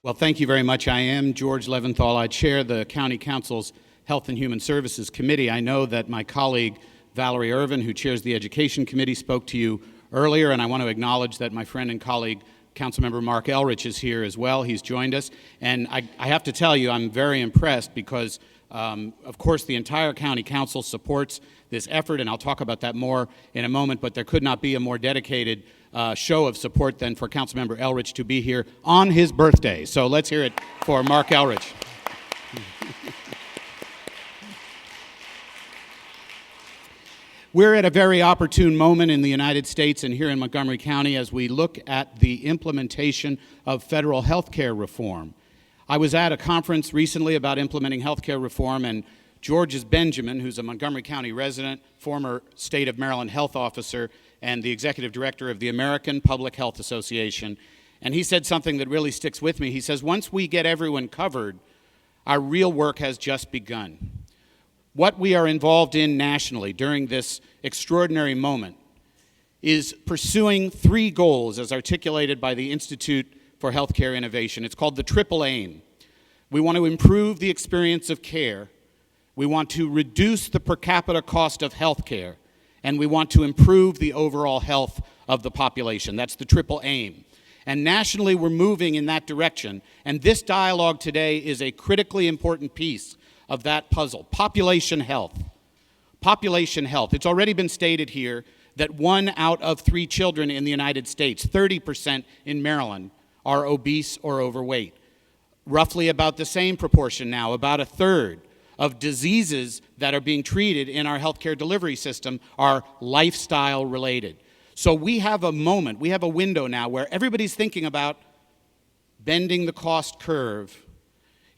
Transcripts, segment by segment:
Well, thank you very much. I am George Leventhal. I chair the County Council's Health and Human Services Committee. I know that my colleague Valerie Irvin, who chairs the Education Committee, spoke to you earlier, and I want to acknowledge that my friend and colleague, Councilmember Mark Elrich, is here as well. He's joined us. And I have to tell you, I'm very impressed because, of course, the entire County Council supports this effort, and I'll talk about that more in a moment, but there could not be a more dedicated show of support than for Councilmember Elrich to be here on his birthday. So let's hear it for Mark Elrich. We're at a very opportune moment in the United States and here in Montgomery County as we look at the implementation of federal health care reform. I was at a conference recently about implementing health care reform, and George Benjamin, who's a Montgomery County resident, former State of Maryland health officer, and the executive director of the American Public Health Association, and he said something that really sticks with me. He says, once we get everyone covered, our real work has just begun. What we are involved in nationally during this extraordinary moment is pursuing three goals as articulated by the Institute for Healthcare Innovation. It's called the Triple Aim. We want to improve the experience of care, we want to reduce the per capita cost of health care, and we want to improve the overall health of the population. That's the Triple Aim. And nationally, we're moving in that direction, and this dialogue today is a critically important piece of that puzzle. Population health. Population health. It's already been stated here that 1 out of 3 children in the United States, 30% in Maryland, are obese or overweight. Roughly about the same proportion now, about a third of diseases that are being treated in our healthcare delivery system are lifestyle related. So we have a moment, we have a window now where everybody's thinking about bending the cost curve,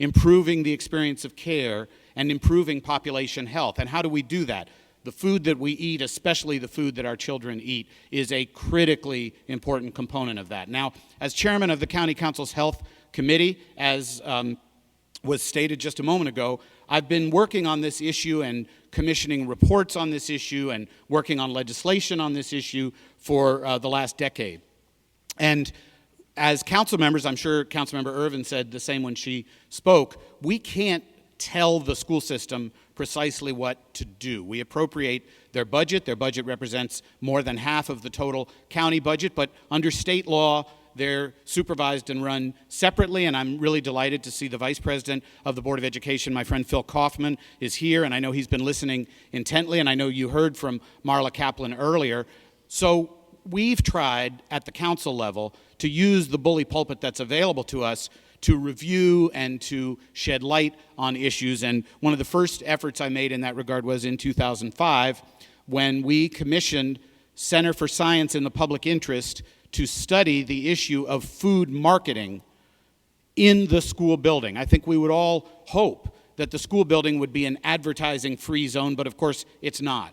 improving the experience of care, and improving population health. And how do we do that? The food that we eat, especially the food that our children eat, is a critically important component of that. Now, as chairman of the County Council's Health Committee, as was stated just a moment ago, I've been working on this issue and commissioning reports on this issue and working on legislation on this issue for the last decade. And as council members, I'm sure Councilmember Irvin said the same when she spoke, we can't tell the school system precisely what to do. We appropriate their budget. Their budget represents more than half of the total county budget, but under state law, they're supervised and run separately, and I'm really delighted to see the Vice President of the Board of Education, my friend Phil Kaufman, is here, and I know he's been listening intently, and I know you heard from Marla Kaplan earlier. So we've tried at the council level to use the bully pulpit that's available to us to review and to shed light on issues, and one of the first efforts I made in that regard was in 2005 when we commissioned Center for Science in the Public Interest to study the issue of food marketing in the school building. I think we would all hope that the school building would be an advertising-free zone, but of course it's not.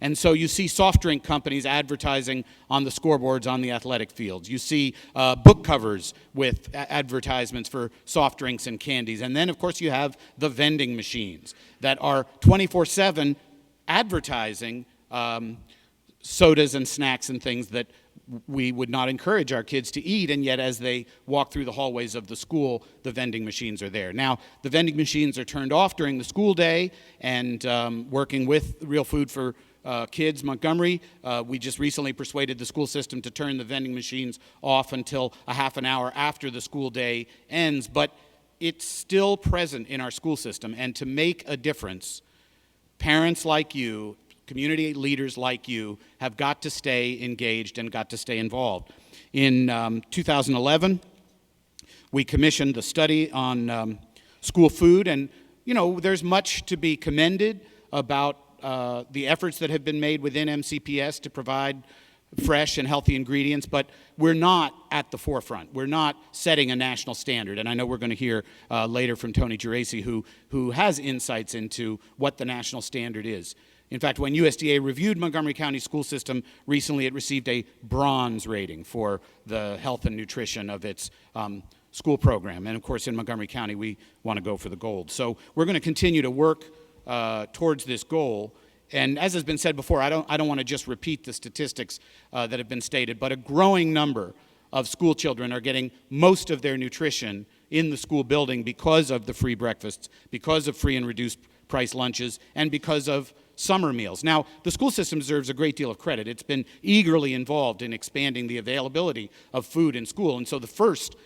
And so you see soft drink companies advertising on the scoreboards on the athletic fields. You see book covers with advertisements for soft drinks and candies. And then, of course, you have the vending machines that are 24/7 advertising sodas and snacks and things that we would not encourage our kids to eat, and yet as they walk through the hallways of the school, the vending machines are there. Now, the vending machines are turned off during the school day, and working with Real Food for Kids Montgomery, we just recently persuaded the school system to turn the vending machines off until a half an hour after the school day ends, but it's still present in our school system, and to make a difference, parents like you, community leaders like you have got to stay engaged and got to stay involved. In 2011, we commissioned the study on school food, and you know, there's much to be commended about the efforts that have been made within MCPS to provide fresh and healthy ingredients, but we're not at the forefront. We're not setting a national standard, and I know we're going to hear later from Tony Geraci, who has insights into what the national standard is. In fact, when USDA reviewed Montgomery County school system recently, it received a bronze rating for the health and nutrition of its school program. And of course, in Montgomery County, we want to go for the gold. So we're going to continue to work towards this goal. And as has been said before, I don't want to just repeat the statistics that have been stated, but a growing number of school children are getting most of their nutrition in the school building because of the free breakfasts, because of free and reduced price lunches, and because of summer meals. Now, the school system deserves a great deal of credit. It's been eagerly involved in expanding the availability of food in school. And so the first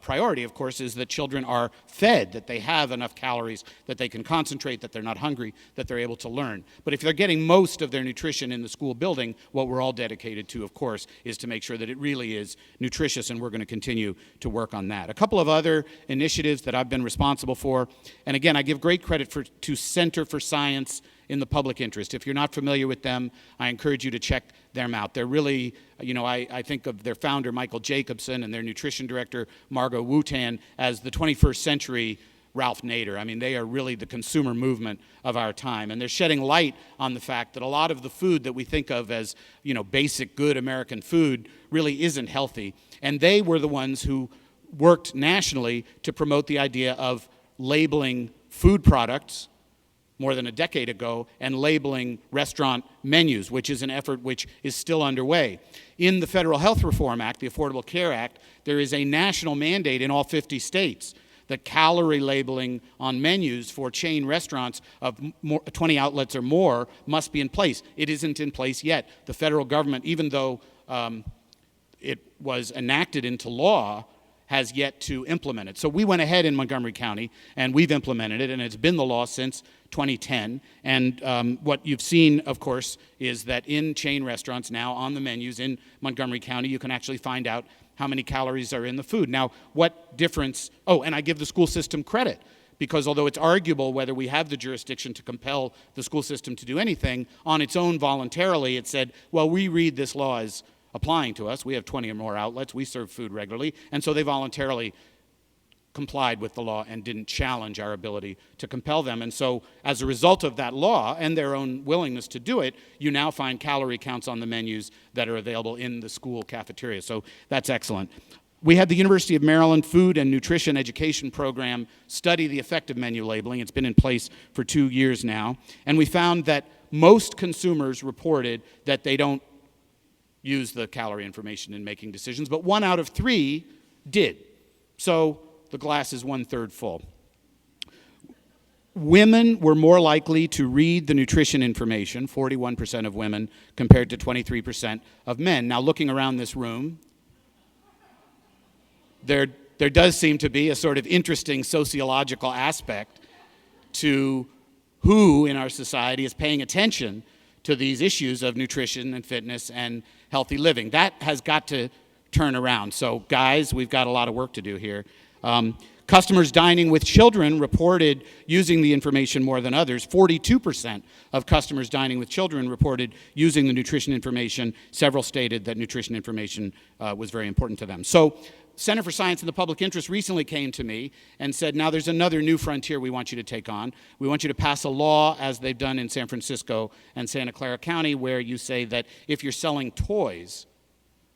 priority, of course, is that children are fed, that they have enough calories, that they can concentrate, that they're not hungry, that they're able to learn. But if they're getting most of their nutrition in the school building, what we're all dedicated to, of course, is to make sure that it really is nutritious, and we're going to continue to work on that. A couple of other initiatives that I've been responsible for, and again, I give great credit to Center for Science in the Public Interest. If you're not familiar with them, I encourage you to check them out. They're really, I think of their founder, Michael Jacobson, and their nutrition director, Margot Wutan, as the 21st century Ralph Nader. I mean, they are really the consumer movement of our time. And they're shedding light on the fact that a lot of the food that we think of as, basic, good American food really isn't healthy. And they were the ones who worked nationally to promote the idea of labeling food products more than a decade ago, and labeling restaurant menus, which is an effort which is still underway. In the Federal Health Reform Act, the Affordable Care Act, there is a national mandate in all 50 states that calorie labeling on menus for chain restaurants of 20 outlets or more must be in place. It isn't in place yet. The federal government, even though it was enacted into law, has yet to implement it. So we went ahead in Montgomery County, and we've implemented it, and it's been the law since 2010. And what you've seen, of course, is that in chain restaurants now on the menus in Montgomery County, you can actually find out how many calories are in the food. Now, what difference, and I give the school system credit, because although it's arguable whether we have the jurisdiction to compel the school system to do anything, on its own voluntarily it said, well, we read this law as applying to us. We have 20 or more outlets. We serve food regularly. And so they voluntarily complied with the law and didn't challenge our ability to compel them. And so as a result of that law and their own willingness to do it, you now find calorie counts on the menus that are available in the school cafeteria. So that's excellent. We had the University of Maryland Food and Nutrition Education Program study the effect of menu labeling. It's been in place for 2 years now. And we found that most consumers reported that they don't use the calorie information in making decisions, but 1 out of 3 did. So the glass is 1/3 full. Women were more likely to read the nutrition information, 41% of women, compared to 23% of men. Now, looking around this room, there does seem to be a sort of interesting sociological aspect to who in our society is paying attention to these issues of nutrition and fitness and healthy living. That has got to turn around. So guys, we've got a lot of work to do here. Customers dining with children reported using the information more than others. 42% of customers dining with children reported using the nutrition information. Several stated that nutrition information was very important to them. So Center for Science in the Public Interest recently came to me and said, now there's another new frontier we want you to take on. We want you to pass a law, as they've done in San Francisco and Santa Clara County, where you say that if you're selling toys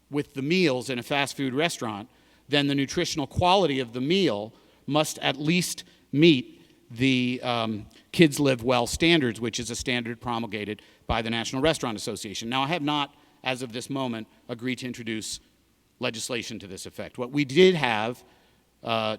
with the meals in a fast food restaurant, then the nutritional quality of the meal must at least meet the Kids Live Well standards, which is a standard promulgated by the National Restaurant Association. Now, I have not, as of this moment, agreed to introduce legislation to this effect. What we did have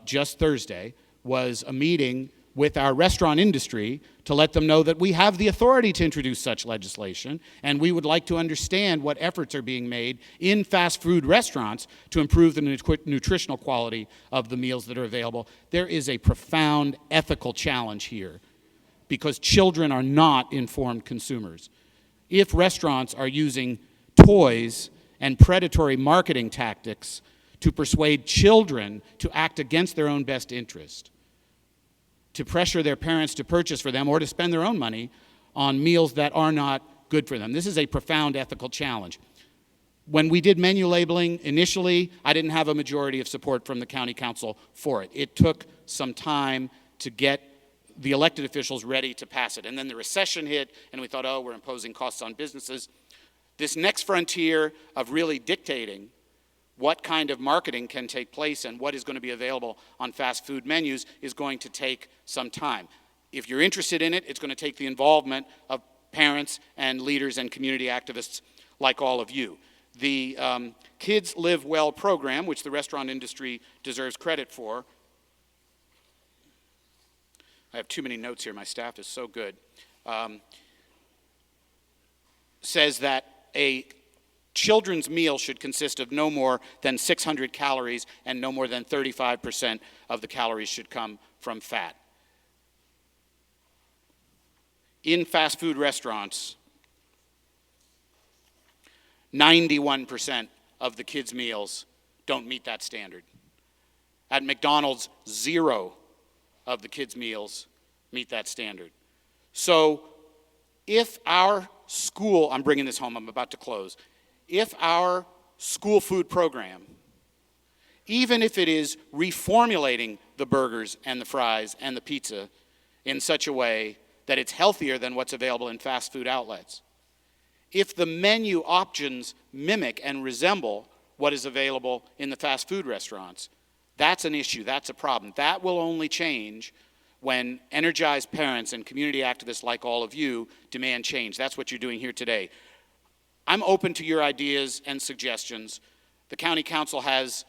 just Thursday was a meeting with our restaurant industry to let them know that we have the authority to introduce such legislation, and we would like to understand what efforts are being made in fast food restaurants to improve the nutritional quality of the meals that are available. There is a profound ethical challenge here because children are not informed consumers. If restaurants are using toys and predatory marketing tactics to persuade children to act against their own best interest, to pressure their parents to purchase for them or to spend their own money on meals that are not good for them. This is a profound ethical challenge. When we did menu labeling initially, I didn't have a majority of support from the county council for it. It took some time to get the elected officials ready to pass it. And then the recession hit, and we thought, oh, we're imposing costs on businesses. This next frontier of really dictating what kind of marketing can take place and what is going to be available on fast food menus is going to take some time. If you're interested in it, it's going to take the involvement of parents and leaders and community activists like all of you. The Kids Live Well program, which the restaurant industry deserves credit for, I have too many notes here. My staff is so good. Says that a children's meal should consist of no more than 600 calories and no more than 35% of the calories should come from fat. In fast food restaurants, 91% of the kids' meals don't meet that standard. At McDonald's, 0 of the kids' meals meet that standard. So if our school, I'm bringing this home, I'm about to close, if our school food program, even if it is reformulating the burgers and the fries and the pizza in such a way that it's healthier than what's available in fast food outlets, if the menu options mimic and resemble what is available in the fast food restaurants, that's an issue, that's a problem. That will only change when energized parents and community activists like all of you demand change. That's what you're doing here today. I'm open to your ideas and suggestions. The county council has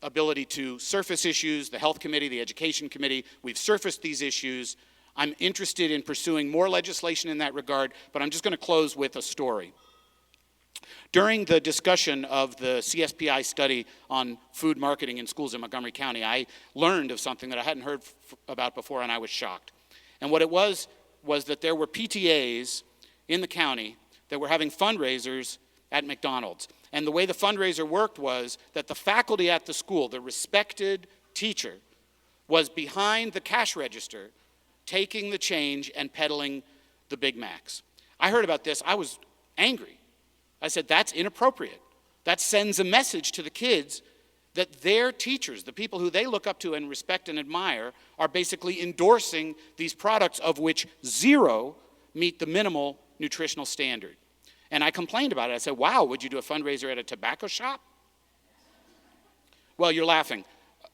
ability to surface issues, the health committee, the education committee. We've surfaced these issues. I'm interested in pursuing more legislation in that regard, but I'm just going to close with a story. During the discussion of the CSPI study on food marketing in schools in Montgomery County, I learned of something that I hadn't heard about before, and I was shocked. And what it was that there were PTAs in the county that were having fundraisers at McDonald's. And the way the fundraiser worked was that the faculty at the school, the respected teacher, was behind the cash register taking the change and peddling the Big Macs. I heard about this, I was angry. I said, that's inappropriate. That sends a message to the kids that their teachers, the people who they look up to and respect and admire, are basically endorsing these products of which 0 meet the minimal nutritional standard. And I complained about it. I said, wow, would you do a fundraiser at a tobacco shop? Well, you're laughing.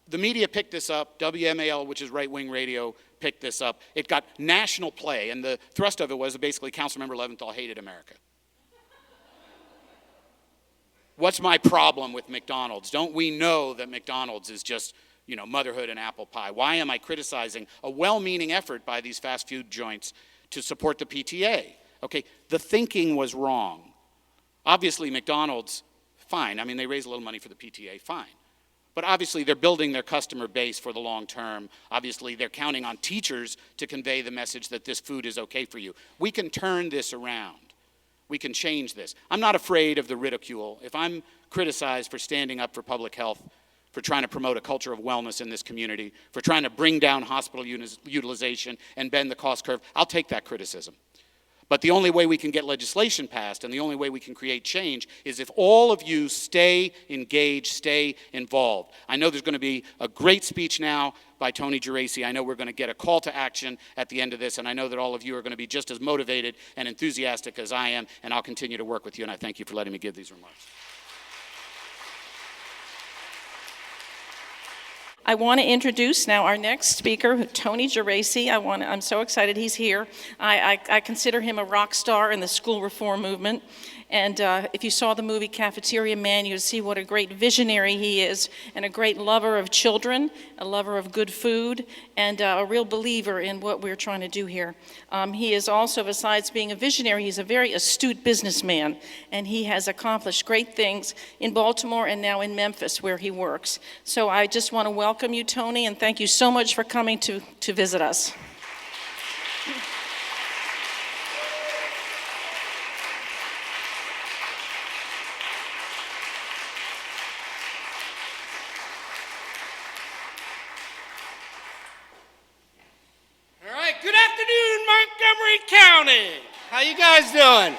The media picked this up. WMAL, which is right-wing radio, picked this up. It got national play, and the thrust of it was basically Councilmember Leventhal hated America. What's my problem with McDonald's? Don't we know that McDonald's is just, motherhood and apple pie? Why am I criticizing a well-meaning effort by these fast food joints to support the PTA? Okay, the thinking was wrong. Obviously, McDonald's, fine. I mean, they raise a little money for the PTA, fine. But obviously, they're building their customer base for the long term. Obviously, they're counting on teachers to convey the message that this food is okay for you. We can turn this around. We can change this. I'm not afraid of the ridicule. If I'm criticized for standing up for public health, for trying to promote a culture of wellness in this community, for trying to bring down hospital utilization and bend the cost curve, I'll take that criticism. But the only way we can get legislation passed and the only way we can create change is if all of you stay engaged, stay involved. I know there's going to be a great speech now by Tony Geraci. I know we're going to get a call to action at the end of this, and I know that all of you are going to be just as motivated and enthusiastic as I am, and I'll continue to work with you, and I thank you for letting me give these remarks. I want to introduce now our next speaker, Tony Geraci. I'm so excited he's here. I consider him a rock star in the school reform movement. And if you saw the movie Cafeteria Man, you'd see what a great visionary he is, and a great lover of children, a lover of good food, and a real believer in what we're trying to do here. He is also, besides being a visionary, he's a very astute businessman, and he has accomplished great things in Baltimore and now in Memphis, where he works. So I just want to welcome you, Tony, and thank you so much for coming to visit us. County. How you guys doing?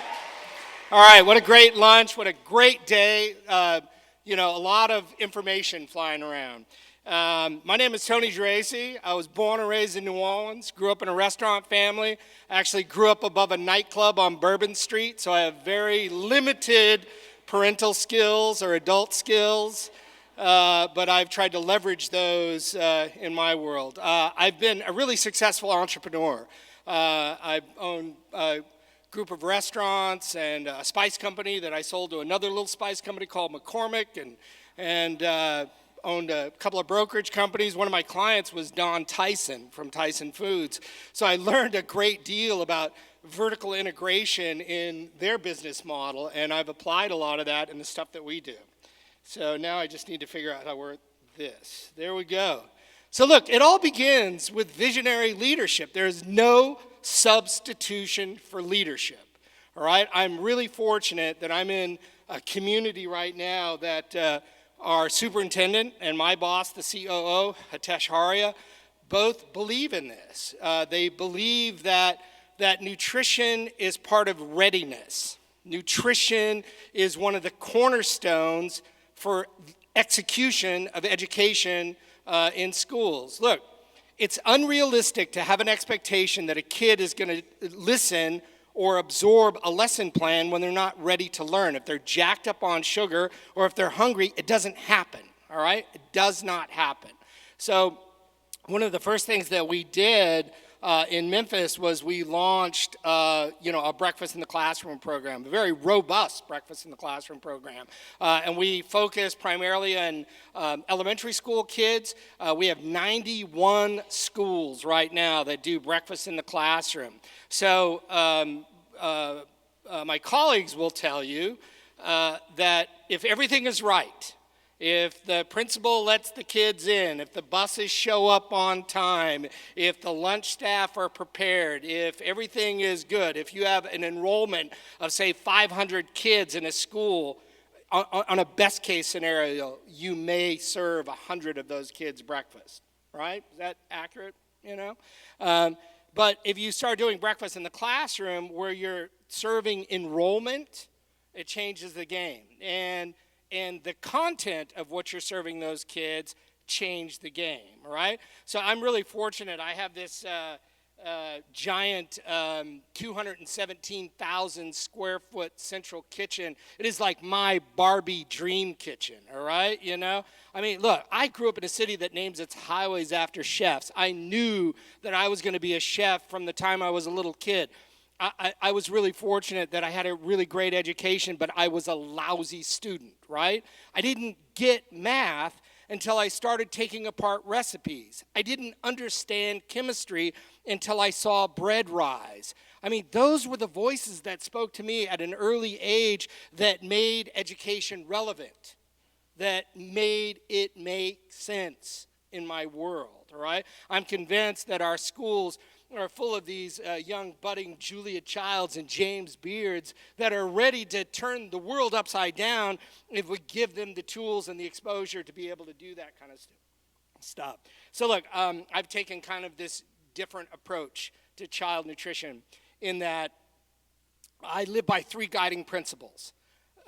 All right, what a great lunch, what a great day. A lot of information flying around. My name is Tony Geraci. I was born and raised in New Orleans, grew up in a restaurant family, actually grew up above a nightclub on Bourbon Street, so I have very limited parental skills or adult skills, but I've tried to leverage those in my world. I've been a really successful entrepreneur. I've owned a group of restaurants and a spice company that I sold to another little spice company called McCormick, and owned a couple of brokerage companies. One of my clients was Don Tyson from Tyson Foods. So I learned a great deal about vertical integration in their business model, and I've applied a lot of that in the stuff that we do. So now I just need to figure out how to work this. There we go. So look, it all begins with visionary leadership. There's no substitution for leadership, all right? I'm really fortunate that I'm in a community right now that our superintendent and my boss, the COO, Hitesh Haria, both believe in this. They believe that nutrition is part of readiness. Nutrition is one of the cornerstones for execution of education in schools. Look, it's unrealistic to have an expectation that a kid is going to listen or absorb a lesson plan when they're not ready to learn. If they're jacked up on sugar or if they're hungry, it doesn't happen, all right? It does not happen. So one of the first things that we did in Memphis was we launched, a breakfast in the classroom program, a very robust breakfast in the classroom program. And we focus primarily on elementary school kids. We have 91 schools right now that do breakfast in the classroom. So my colleagues will tell you that if everything is right, if the principal lets the kids in, if the buses show up on time, if the lunch staff are prepared, if everything is good, if you have an enrollment of, say, 500 kids in a school, on a best case scenario, you may serve 100 of those kids breakfast, right? Is that accurate, But if you start doing breakfast in the classroom where you're serving enrollment, it changes the game. And the content of what you're serving those kids change the game, all right? So I'm really fortunate. I have this giant 217,000 square foot central kitchen. It is like my Barbie dream kitchen, all right? I mean, look, I grew up in a city that names its highways after chefs. I knew that I was going to be a chef from the time I was a little kid. I was really fortunate that I had a really great education, but I was a lousy student, right? I didn't get math until I started taking apart recipes. I didn't understand chemistry until I saw bread rise. I mean, those were the voices that spoke to me at an early age that made education relevant, that made it make sense in my world, all right? I'm convinced that our schools are full of these young budding Julia Childs and James Beards that are ready to turn the world upside down if we give them the tools and the exposure to be able to do that kind of stuff. So look, I've taken kind of this different approach to child nutrition in that I live by 3 guiding principles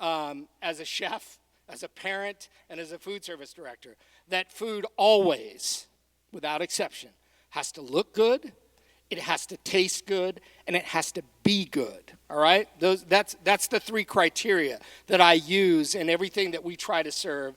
as a chef, as a parent, and as a food service director. That food always, without exception, has to look good, it has to taste good, and it has to be good, all right? That's the 3 criteria that I use in everything that we try to serve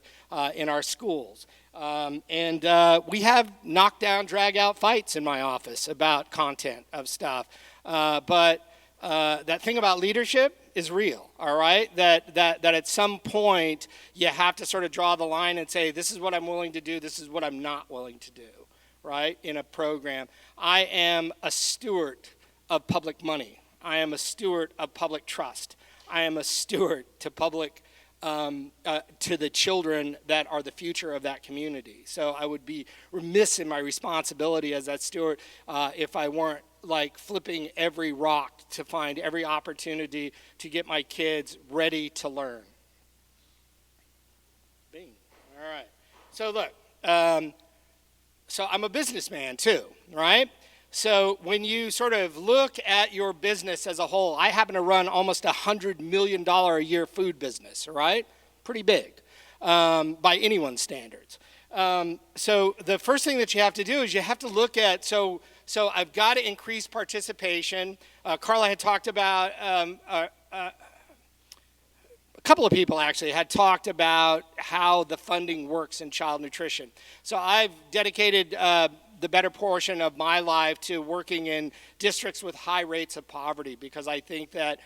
in our schools. We have knockdown, drag-out fights in my office about content of stuff. But that thing about leadership is real, all right? That at some point you have to sort of draw the line and say, this is what I'm willing to do, this is what I'm not willing to do, right, in a program. I am a steward of public money. I am a steward of public trust. I am a steward to public, to the children that are the future of that community. So I would be remiss in my responsibility as that steward if I weren't like flipping every rock to find every opportunity to get my kids ready to learn. Bing. All right. So look, so I'm a businessman too, right? So when you sort of look at your business as a whole, I happen to run almost $100 million a year food business, right? Pretty big by anyone's standards. So the first thing that you have to do is you have to look at, so I've got to increase participation. Carla had talked about, a couple of people actually had talked about how the funding works in child nutrition. So I've dedicated the better portion of my life to working in districts with high rates of poverty because I think that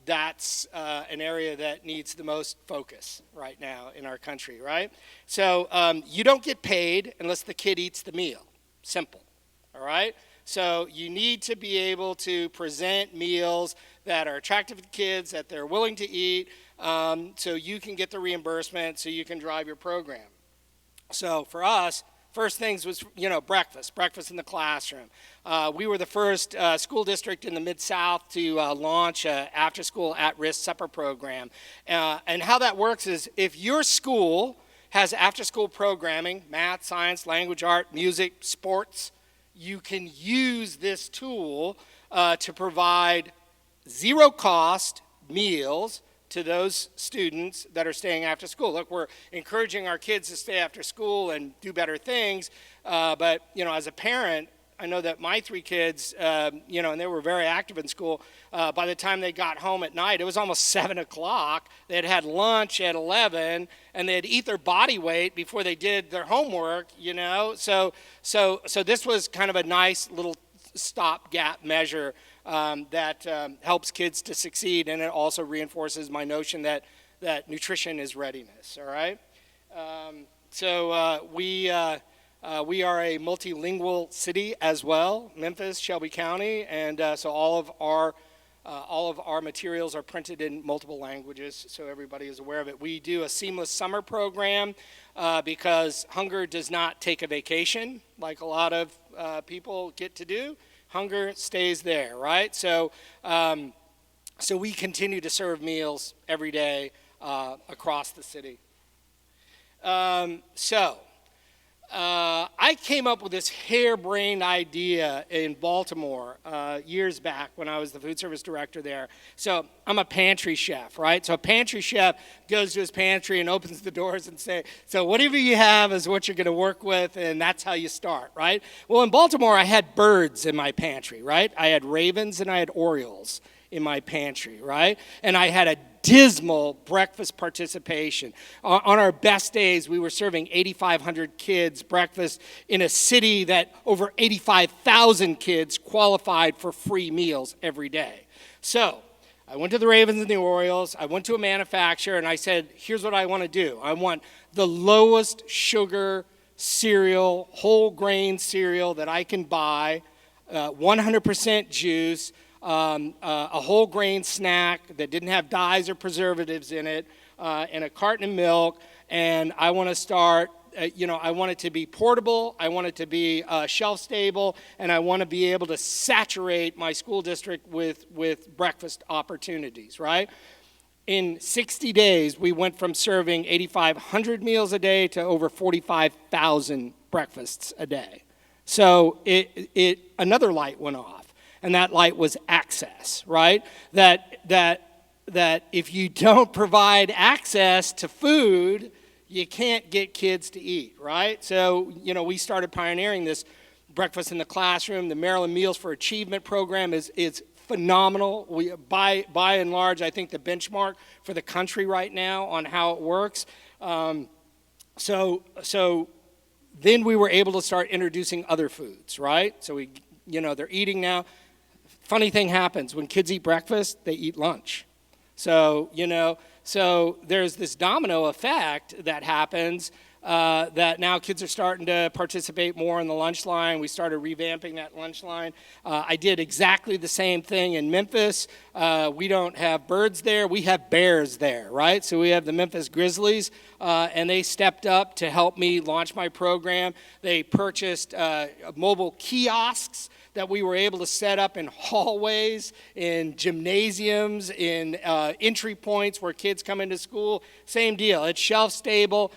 that's an area that needs the most focus right now in our country, right? So you don't get paid unless the kid eats the meal. Simple, all right? So you need to be able to present meals that are attractive to kids, that they're willing to eat, so you can get the reimbursement, so you can drive your program. So for us, first things was, breakfast in the classroom. We were the first school district in the Mid-South to launch an after-school at-risk supper program. And how that works is if your school has after-school programming, math, science, language, art, music, sports, you can use this tool to provide zero-cost meals to those students that are staying after school. Look, we're encouraging our kids to stay after school and do better things, but, as a parent, I know that my 3 kids, and they were very active in school, by the time they got home at night, it was almost 7 o'clock. They had had lunch at 11, and they had eat their body weight before they did their homework, So this was kind of a nice little stopgap measure that helps kids to succeed, and it also reinforces my notion that nutrition is readiness, all right? We are a multilingual city as well, Memphis, Shelby County, and so all of our materials are printed in multiple languages, so everybody is aware of it. We do a seamless summer program because hunger does not take a vacation like a lot of people get to do. Hunger stays there, right? So we continue to serve meals every day across the city. I came up with this harebrained idea in Baltimore years back when I was the food service director there. So I'm a pantry chef, right? So a pantry chef goes to his pantry and opens the doors and say, so whatever you have is what you're going to work with, and that's how you start, right? Well, in Baltimore, I had birds in my pantry, right? I had ravens and I had orioles in my pantry, right? And I had a dismal breakfast participation. On our best days, we were serving 8,500 kids breakfast in a city that over 85,000 kids qualified for free meals every day. So I went to the Ravens and the Orioles. I went to a manufacturer, and I said, here's what I want to do. I want the lowest sugar cereal, whole grain cereal that I can buy, 100% juice, a whole grain snack that didn't have dyes or preservatives in it, and a carton of milk. And I want to start, I want it to be portable, I want it to be shelf stable, and I want to be able to saturate my school district with breakfast opportunities, right? In 60 days, we went from serving 8,500 meals a day to over 45,000 breakfasts a day. So another light went off. And that light was access, right? That if you don't provide access to food, you can't get kids to eat, right? So, we started pioneering this breakfast in the classroom. The Maryland Meals for Achievement program is phenomenal. We, by and large, I think the benchmark for the country right now on how it works. So then we were able to start introducing other foods, right? So they're eating now. Funny thing happens when kids eat breakfast, they eat lunch. So there's this domino effect that happens that now kids are starting to participate more in the lunch line. We started revamping that lunch line. I did exactly the same thing in Memphis. We don't have birds there. We have bears there, right? So we have the Memphis Grizzlies, and they stepped up to help me launch my program. They purchased mobile kiosks that we were able to set up in hallways, in gymnasiums, in entry points where kids come into school. Same deal. It's shelf stable.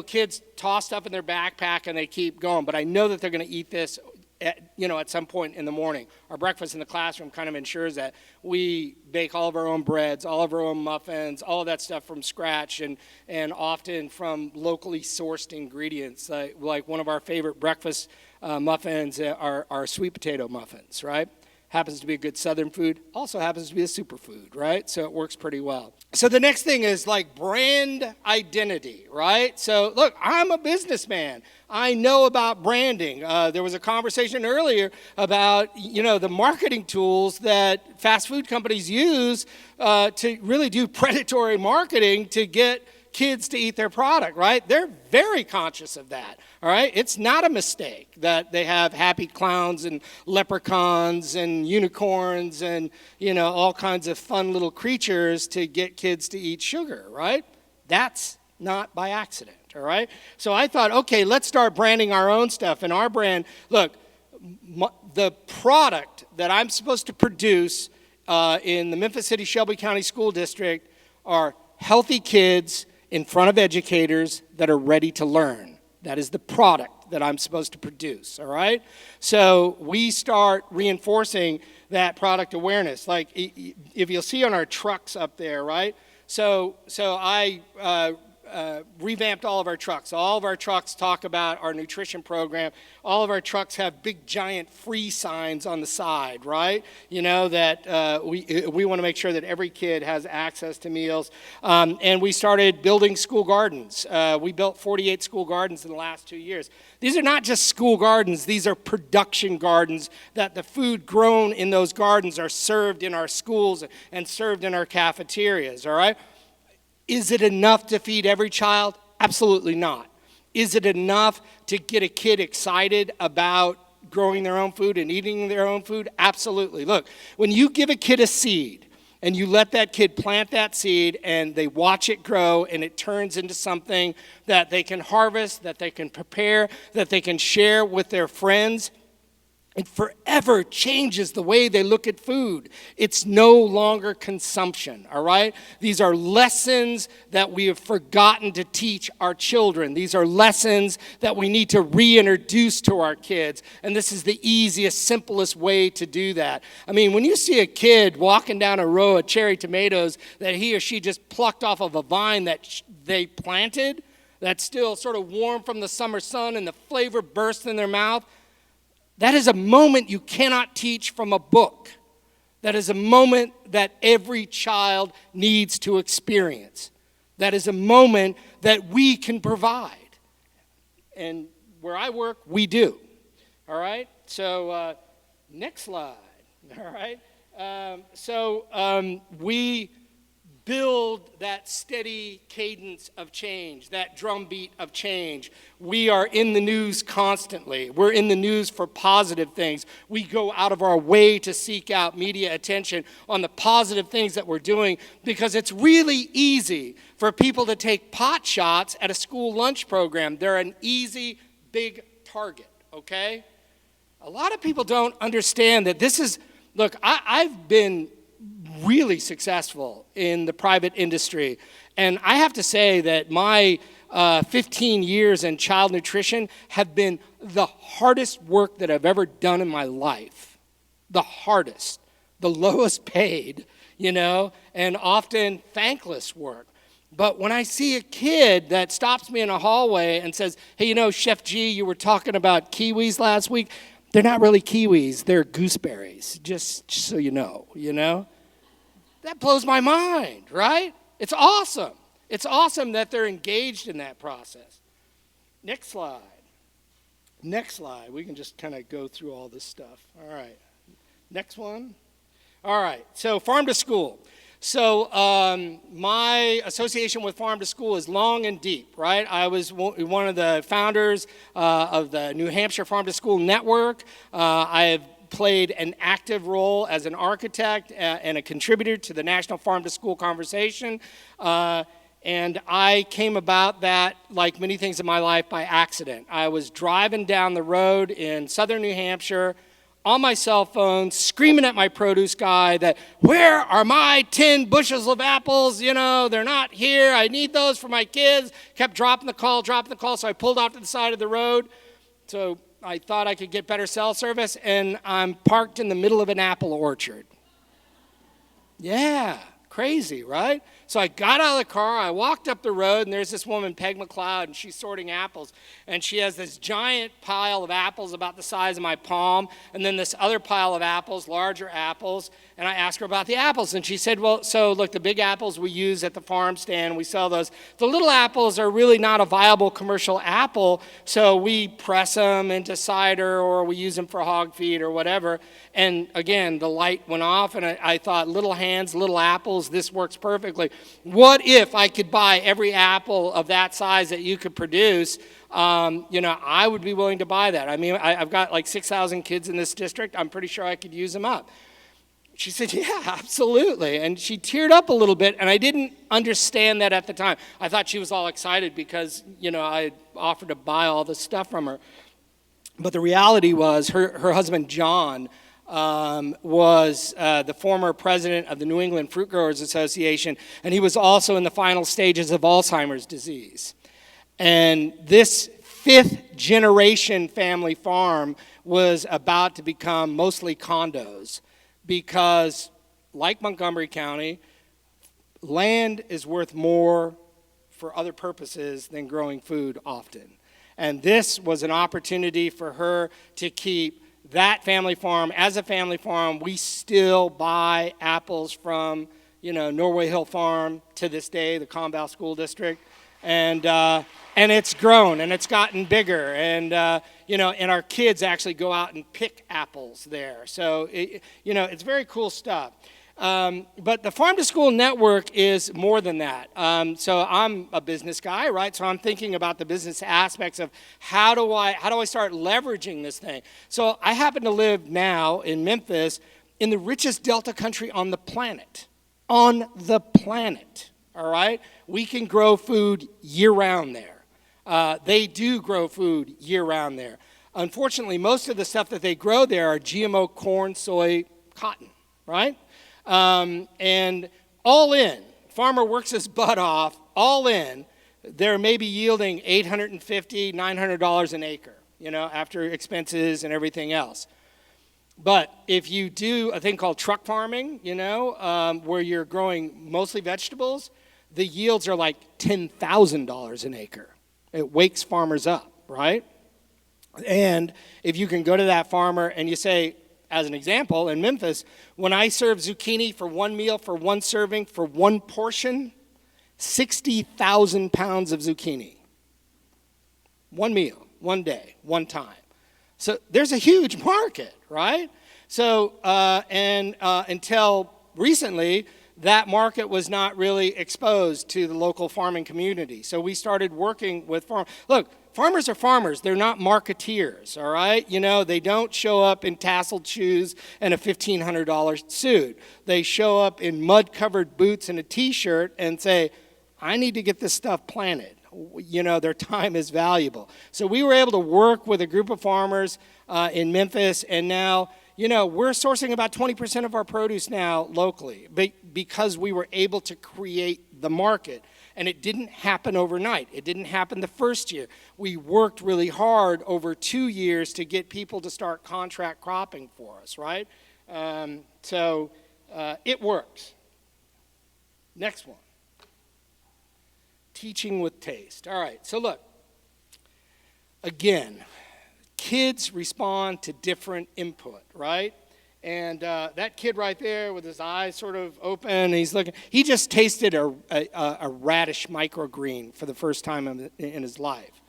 Kids toss stuff in their backpack and they keep going, but I know that they're going to eat this at some point in the morning. Our breakfast in the classroom kind of ensures that we bake all of our own breads, all of our own muffins, all of that stuff from scratch, and often from locally sourced ingredients. Like one of our favorite breakfast muffins are sweet potato muffins, right? happens to be a good Southern food, also happens to be a superfood, right? So it works pretty well. So the next thing is like brand identity, right? So look, I'm a businessman. I know about branding. There was a conversation earlier about, the marketing tools that fast food companies use to really do predatory marketing to get kids to eat their product, right? They're very conscious of that, all right? It's not a mistake that they have happy clowns and leprechauns and unicorns and, all kinds of fun little creatures to get kids to eat sugar, right? That's not by accident, all right? So I thought, okay, let's start branding our own stuff. And our brand, look, the product that I'm supposed to produce in the Memphis City Shelby County School District are healthy kids in front of educators that are ready to learn. That is the product that I'm supposed to produce, all right? So we start reinforcing that product awareness. Like if you'll see on our trucks up there, right? So I revamped all of our trucks. All of our trucks talk about our nutrition program. All of our trucks have big, giant free signs on the side, right? That we want to make sure that every kid has access to meals. And we started building school gardens. We built 48 school gardens in the last 2 years. These are not just school gardens. These are production gardens that the food grown in those gardens are served in our schools and served in our cafeterias, all right? Is it enough to feed every child? Absolutely not. Is it enough to get a kid excited about growing their own food and eating their own food? Absolutely. Look, when you give a kid a seed and you let that kid plant that seed and they watch it grow and it turns into something that they can harvest, that they can prepare, that they can share with their friends, it forever changes the way they look at food. It's no longer consumption, all right? These are lessons that we have forgotten to teach our children. These are lessons that we need to reintroduce to our kids. And this is the easiest, simplest way to do that. I mean, when you see a kid walking down a row of cherry tomatoes that he or she just plucked off of a vine that they planted, that's still sort of warm from the summer sun and the flavor bursts in their mouth, that is a moment you cannot teach from a book. That is a moment that every child needs to experience. That is a moment that we can provide. And where I work, we do. All right? So, next slide. All right? We build that steady cadence of change, that drumbeat of change. We are in the news constantly. We're in the news for positive things. We go out of our way to seek out media attention on the positive things that we're doing because it's really easy for people to take pot shots at a school lunch program. They're an easy, big target, okay? A lot of people don't understand that this is, look, I've been really successful in the private industry. And I have to say that my 15 years in child nutrition have been the hardest work that I've ever done in my life. The hardest, the lowest paid, and often thankless work. But when I see a kid that stops me in a hallway and says, hey, Chef G, you were talking about kiwis last week. They're not really kiwis, they're gooseberries, just so you know. That blows my mind, right? It's awesome. It's awesome that they're engaged in that process. Next slide. We can just kind of go through all this stuff. All right. Next one. All right. So farm to school. So my association with Farm to School is long and deep, right? I was one of the founders of the New Hampshire Farm to School Network. I have played an active role as an architect and a contributor to the National Farm to School conversation. And I came about that, like many things in my life, by accident. I was driving down the road in southern New Hampshire on my cell phone, screaming at my produce guy that, where are my 10 bushels of apples? They're not here. I need those for my kids. Kept dropping the call. So I pulled off to the side of the road. So I thought I could get better cell service, and I'm parked in the middle of an apple orchard. Yeah, Crazy, right? So I got out of the car, I walked up the road, and there's this woman, Peg McLeod, and she's sorting apples. And she has this giant pile of apples about the size of my palm, and then this other pile of apples, larger apples. And I asked her about the apples, and she said, well, so look, the big apples we use at the farm stand, we sell those. The little apples are really not a viable commercial apple, so we press them into cider, or we use them for hog feed or whatever. And again, the light went off, and I thought, little hands, little apples, this works perfectly. What if I could buy every apple of that size that you could produce? I would be willing to buy that. I mean, I've got like 6,000 kids in this district. I'm pretty sure I could use them up. She said, yeah, absolutely. And she teared up a little bit, and I didn't understand that at the time. I thought she was all excited because, I offered to buy all this stuff from her. But the reality was her husband, John, was the former president of the New England Fruit Growers Association, and he was also in the final stages of Alzheimer's disease. And this fifth-generation family farm was about to become mostly condos because, like Montgomery County, land is worth more for other purposes than growing food often. And this was an opportunity for her to keep that family farm. As a family farm, we still buy apples from, Norway Hill Farm to this day, the Conval School District. And it's grown, and it's gotten bigger. And, and our kids actually go out and pick apples there. So, it's very cool stuff. But the Farm to School Network is more than that. So I'm a business guy, right? So I'm thinking about the business aspects of how do I start leveraging this thing? So I happen to live now in Memphis, in the richest Delta country on the planet. On the planet, all right? We can grow food year-round there. They do grow food year-round there. Unfortunately, most of the stuff that they grow there are GMO corn, soy, cotton, right? And all in, farmer works his butt off, all in, they're maybe yielding $850, $900 an acre, after expenses and everything else. But if you do a thing called truck farming, where you're growing mostly vegetables, the yields are like $10,000 an acre. It wakes farmers up, right? And if you can go to that farmer and you say, as an example, in Memphis, when I serve zucchini for one meal, for one serving, for one portion, 60,000 pounds of zucchini. One meal, one day, one time. So there's a huge market, right? So, until recently, that market was not really exposed to the local farming community. So we started working with farmers. Look, farmers are farmers. They're not marketeers, all right? They don't show up in tasseled shoes and a $1,500 suit. They show up in mud-covered boots and a T-shirt and say, I need to get this stuff planted. Their time is valuable. So we were able to work with a group of farmers in Memphis, and now, we're sourcing about 20% of our produce now locally because we were able to create the market. And it didn't happen overnight. It didn't happen the first year. We worked really hard over 2 years to get people to start contract cropping for us, right? So it works. Next one. Teaching with taste. All right, so look. Again, kids respond to different input, right? And that kid right there with his eyes sort of open, he's looking. He just tasted a radish microgreen for the first time in his life.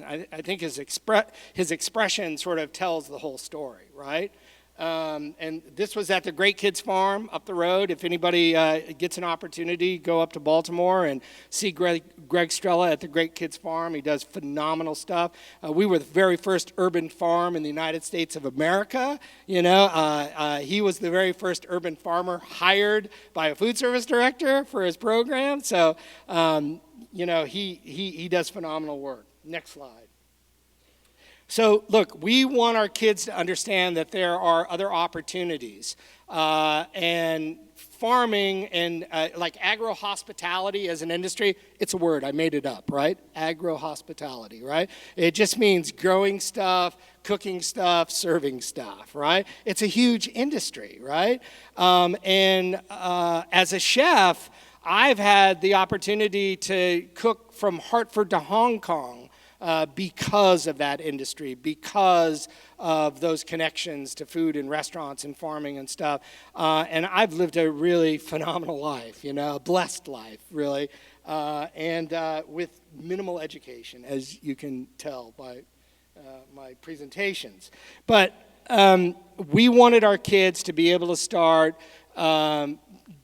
I think his expression sort of tells the whole story, right? And this was at the Great Kids Farm up the road. If anybody gets an opportunity, go up to Baltimore and see Greg Strella at the Great Kids Farm. He does phenomenal stuff. We were the very first urban farm in the United States of America. He was the very first urban farmer hired by a food service director for his program. So, he does phenomenal work. Next slide. So, look, we want our kids to understand that there are other opportunities. And farming and like agro-hospitality as an industry, it's a word, I made it up, right? Agro-hospitality, right? It just means growing stuff, cooking stuff, serving stuff, right? It's a huge industry, right? As a chef, I've had the opportunity to cook from Hartford to Hong Kong because of that industry, because of those connections to food and restaurants and farming and stuff. And I've lived a really phenomenal life, a blessed life, really, and with minimal education, as you can tell by my presentations. But we wanted our kids to be able to start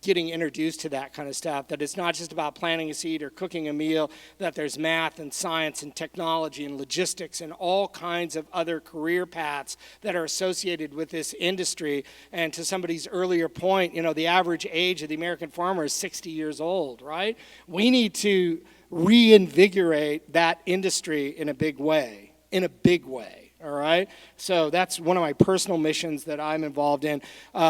getting introduced to that kind of stuff, that it's not just about planting a seed or cooking a meal, that there's math and science and technology and logistics and all kinds of other career paths that are associated with this industry. And to somebody's earlier point, the average age of the American farmer is 60 years old, right? We need to reinvigorate that industry in a big way. All right, so that's one of my personal missions that I'm involved in.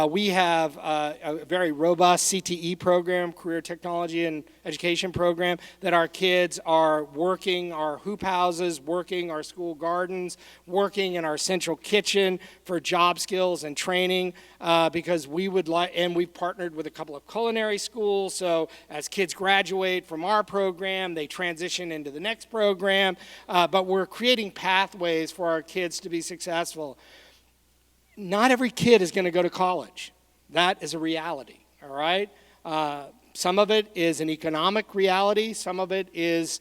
We have a very robust CTE program, Career Technology and Education program, that our kids are working our hoop houses, working our school gardens, working in our central kitchen for job skills and training, because we would like, and we've partnered with a couple of culinary schools, so as kids graduate from our program, they transition into the next program, but we're creating pathways for our kids to be successful. Not every kid is going to go to college. That is a reality, all right? Some of it is an economic reality. Some of it is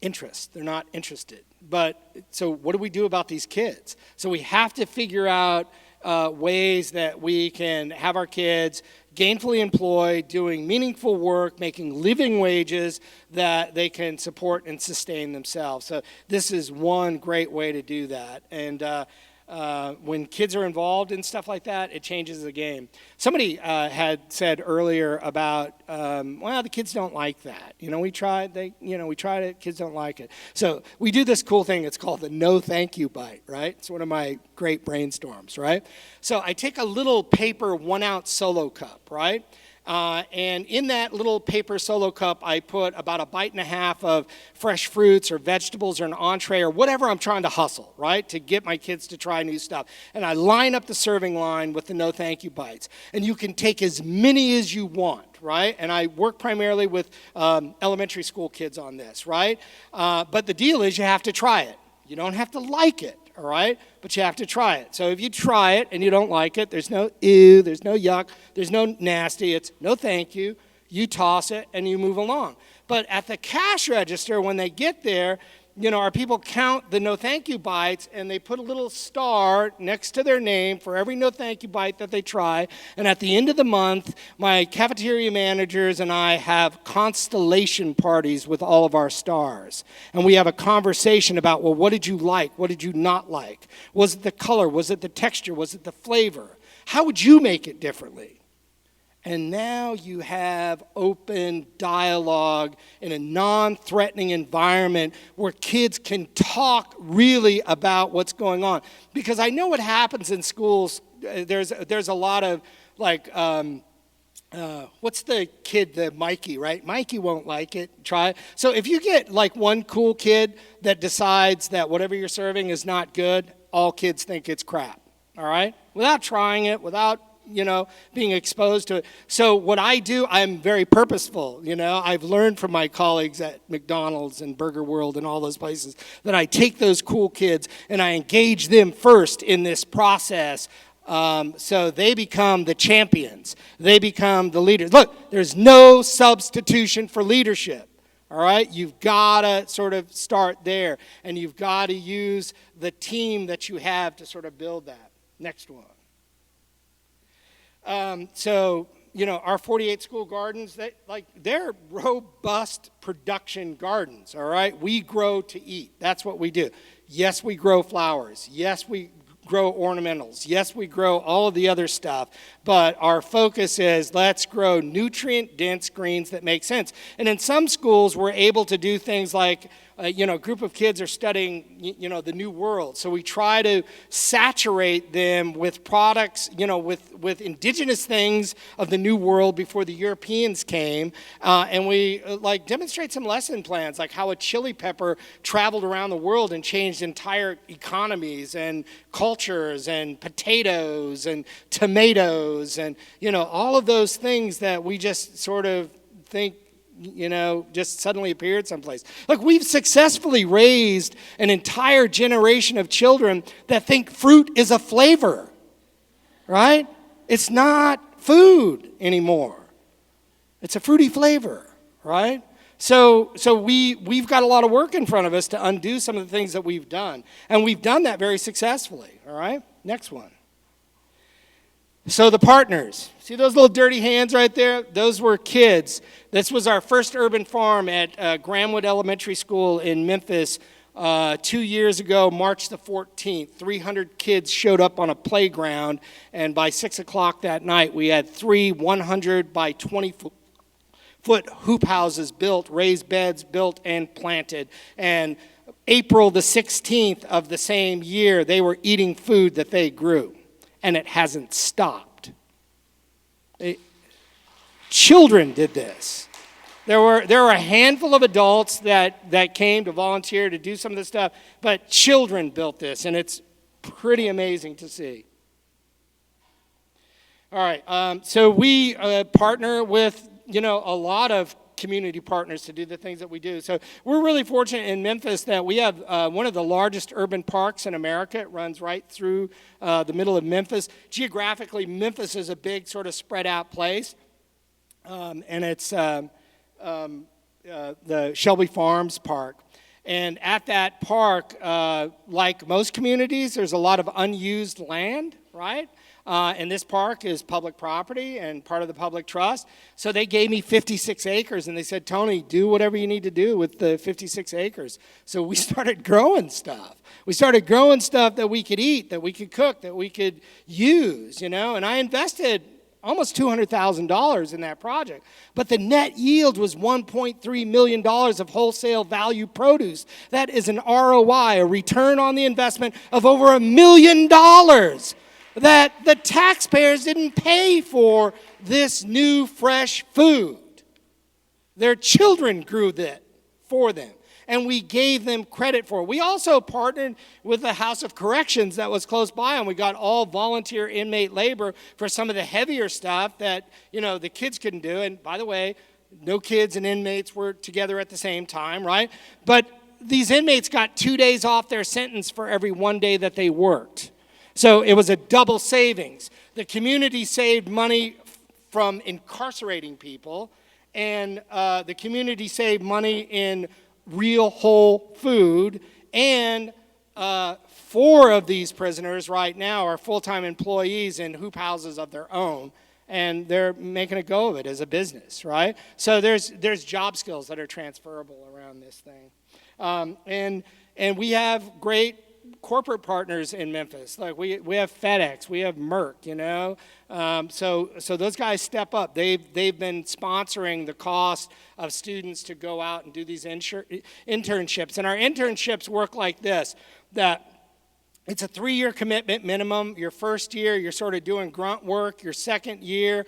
interest. They're not interested. But so what do we do about these kids? So we have to figure out ways that we can have our kids gainfully employed, doing meaningful work, making living wages that they can support and sustain themselves. So this is one great way to do that. And when kids are involved in stuff like that, it changes the game. Somebody had said earlier about, well, the kids don't like that. We tried it, kids don't like it. So we do this cool thing, it's called the no thank you bite, right? It's one of my great brainstorms, right? So I take a little paper 1 ounce solo cup, right? And in that little paper solo cup, I put about 1.5 bites of fresh fruits or vegetables or an entree or whatever I'm trying to hustle, right, to get my kids to try new stuff. And I line up the serving line with the no thank you bites. And you can take as many as you want, right? And I work primarily with elementary school kids on this, right? But the deal is you have to try it. You don't have to like it, all right? But you have to try it. So if you try it and you don't like it, there's no ew, there's no yuck, there's no nasty, it's no thank you. You toss it and you move along. But at the cash register, when they get there, our people count the no thank you bites and they put a little star next to their name for every no thank you bite that they try. And at the end of the month, my cafeteria managers and I have constellation parties with all of our stars. And we have a conversation about, well, what did you like? What did you not like? Was it the color? Was it the texture? Was it the flavor? How would you make it differently? And now you have open dialogue in a non-threatening environment where kids can talk really about what's going on. Because I know what happens in schools. There's a lot of what's the kid, the Mikey, right? Mikey won't like it. Try it. So if you get like one cool kid that decides that whatever you're serving is not good, all kids think it's crap. All right? Without trying it, without being exposed to it. So what I do, I'm very purposeful. I've learned from my colleagues at McDonald's and Burger World and all those places that I take those cool kids and I engage them first in this process, so they become the champions. They become the leaders. Look, there's no substitution for leadership. All right, you've got to sort of start there, and you've got to use the team that you have to sort of build that. Next one. Our 48 school gardens, they're robust production gardens, all right? We grow to eat. That's what we do. Yes, we grow flowers. Yes, we grow ornamentals. Yes, we grow all of the other stuff. But our focus is let's grow nutrient-dense greens that make sense. And in some schools, we're able to do things like a group of kids are studying, the New World. So we try to saturate them with products, with indigenous things of the New World before the Europeans came. And we demonstrate some lesson plans, like how a chili pepper traveled around the world and changed entire economies and cultures, and potatoes and tomatoes and, all of those things that we just sort of think, just suddenly appeared someplace. Look, we've successfully raised an entire generation of children that think fruit is a flavor, right? It's not food anymore. It's a fruity flavor, right? So we've got a lot of work in front of us to undo some of the things that we've done. And we've done that very successfully, all right? Next one. So the partners, see those little dirty hands right there? Those were kids. This was our first urban farm at Gramwood Elementary School in Memphis 2 years ago, March the 14th. 300 kids showed up on a playground, and by 6 o'clock that night, we had 3 100 by 20-foot hoop houses built, raised beds built and planted. And April the 16th of the same year, they were eating food that they grew. And it hasn't stopped. Children did this. There were a handful of adults that came to volunteer to do some of this stuff, but children built this, and it's pretty amazing to see. All right, so we partner with, a lot of community partners to do the things that we do. So we're really fortunate in Memphis that we have one of the largest urban parks in America. It runs right through the middle of Memphis. Geographically, Memphis is a big sort of spread out place. And it's the Shelby Farms Park. And at that park, like most communities, there's a lot of unused land, right? And this park is public property and part of the public trust. So they gave me 56 acres, and they said, Tony, do whatever you need to do with the 56 acres. So we started growing stuff. We started growing stuff that we could eat, that we could cook, that we could use, And I invested almost $200,000 in that project. But the net yield was $1.3 million of wholesale value produce. That is an ROI, a return on the investment of over $1 million. That the taxpayers didn't pay for this new fresh food. Their children grew that for them, and we gave them credit for it. We also partnered with the House of Corrections that was close by, and we got all volunteer inmate labor for some of the heavier stuff that, the kids couldn't do. And by the way, no kids and inmates were together at the same time, right? But these inmates got 2 days off their sentence for every 1 day that they worked. So it was a double savings. The community saved money from incarcerating people, and the community saved money in real whole food. And 4 of these prisoners right now are full-time employees in hoop houses of their own, and they're making a go of it as a business, right? So there's job skills that are transferable around this thing. And we have great corporate partners in Memphis. Like we have FedEx, we have Merck, So those guys step up. They've been sponsoring the cost of students to go out and do these internships. And our internships work like this, that it's a 3-year commitment minimum. Your first year, you're sort of doing grunt work. Your second year,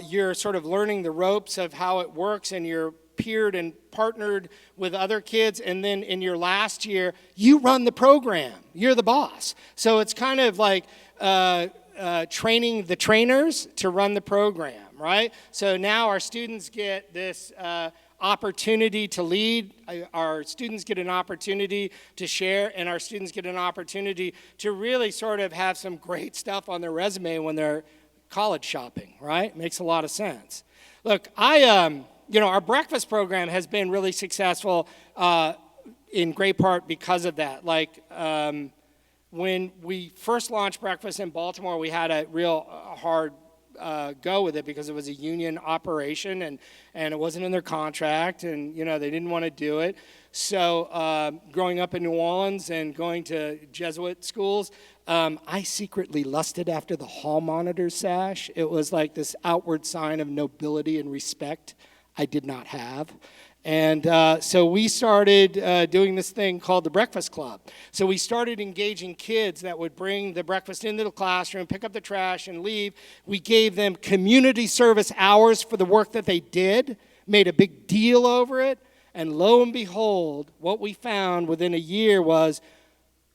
you're sort of learning the ropes of how it works, and you're peered and partnered with other kids, and then in your last year, you run the program. You're the boss. So it's kind of like training the trainers to run the program, right? So now our students get this opportunity to lead, our students get an opportunity to share, and our students get an opportunity to really sort of have some great stuff on their resume when they're college shopping, right? Makes a lot of sense. Look, our breakfast program has been really successful in great part because of that. Like when we first launched breakfast in Baltimore, we had a real hard go with it because it was a union operation and it wasn't in their contract, and they didn't want to do it. So growing up in New Orleans and going to Jesuit schools, I secretly lusted after the hall monitor sash. It was like this outward sign of nobility and respect I did not have. And so we started doing this thing called the Breakfast Club. So we started engaging kids that would bring the breakfast into the classroom, pick up the trash, and leave. We gave them community service hours for the work that they did, made a big deal over it. And lo and behold, what we found within a year was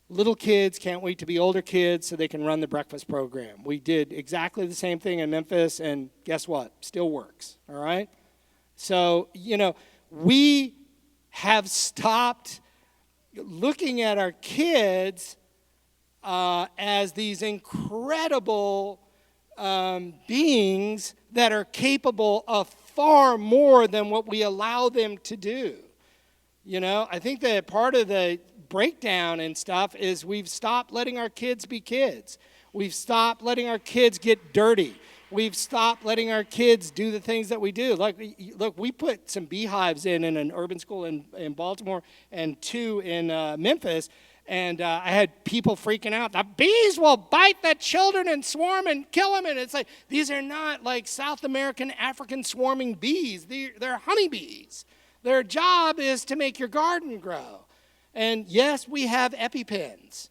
little kids can't wait to be older kids so they can run the breakfast program. We did exactly the same thing in Memphis, and guess what? Still works, all right? So, we have stopped looking at our kids as these incredible beings that are capable of far more than what we allow them to do. I think that part of the breakdown and stuff is we've stopped letting our kids be kids. We've stopped letting our kids get dirty. We've stopped letting our kids do the things that we do. Look, we put some beehives in an urban school in Baltimore and 2 in Memphis, and I had people freaking out. The bees will bite the children and swarm and kill them. And it's like, these are not like South American, African swarming bees. They're honeybees. Their job is to make your garden grow. And yes, we have EpiPens.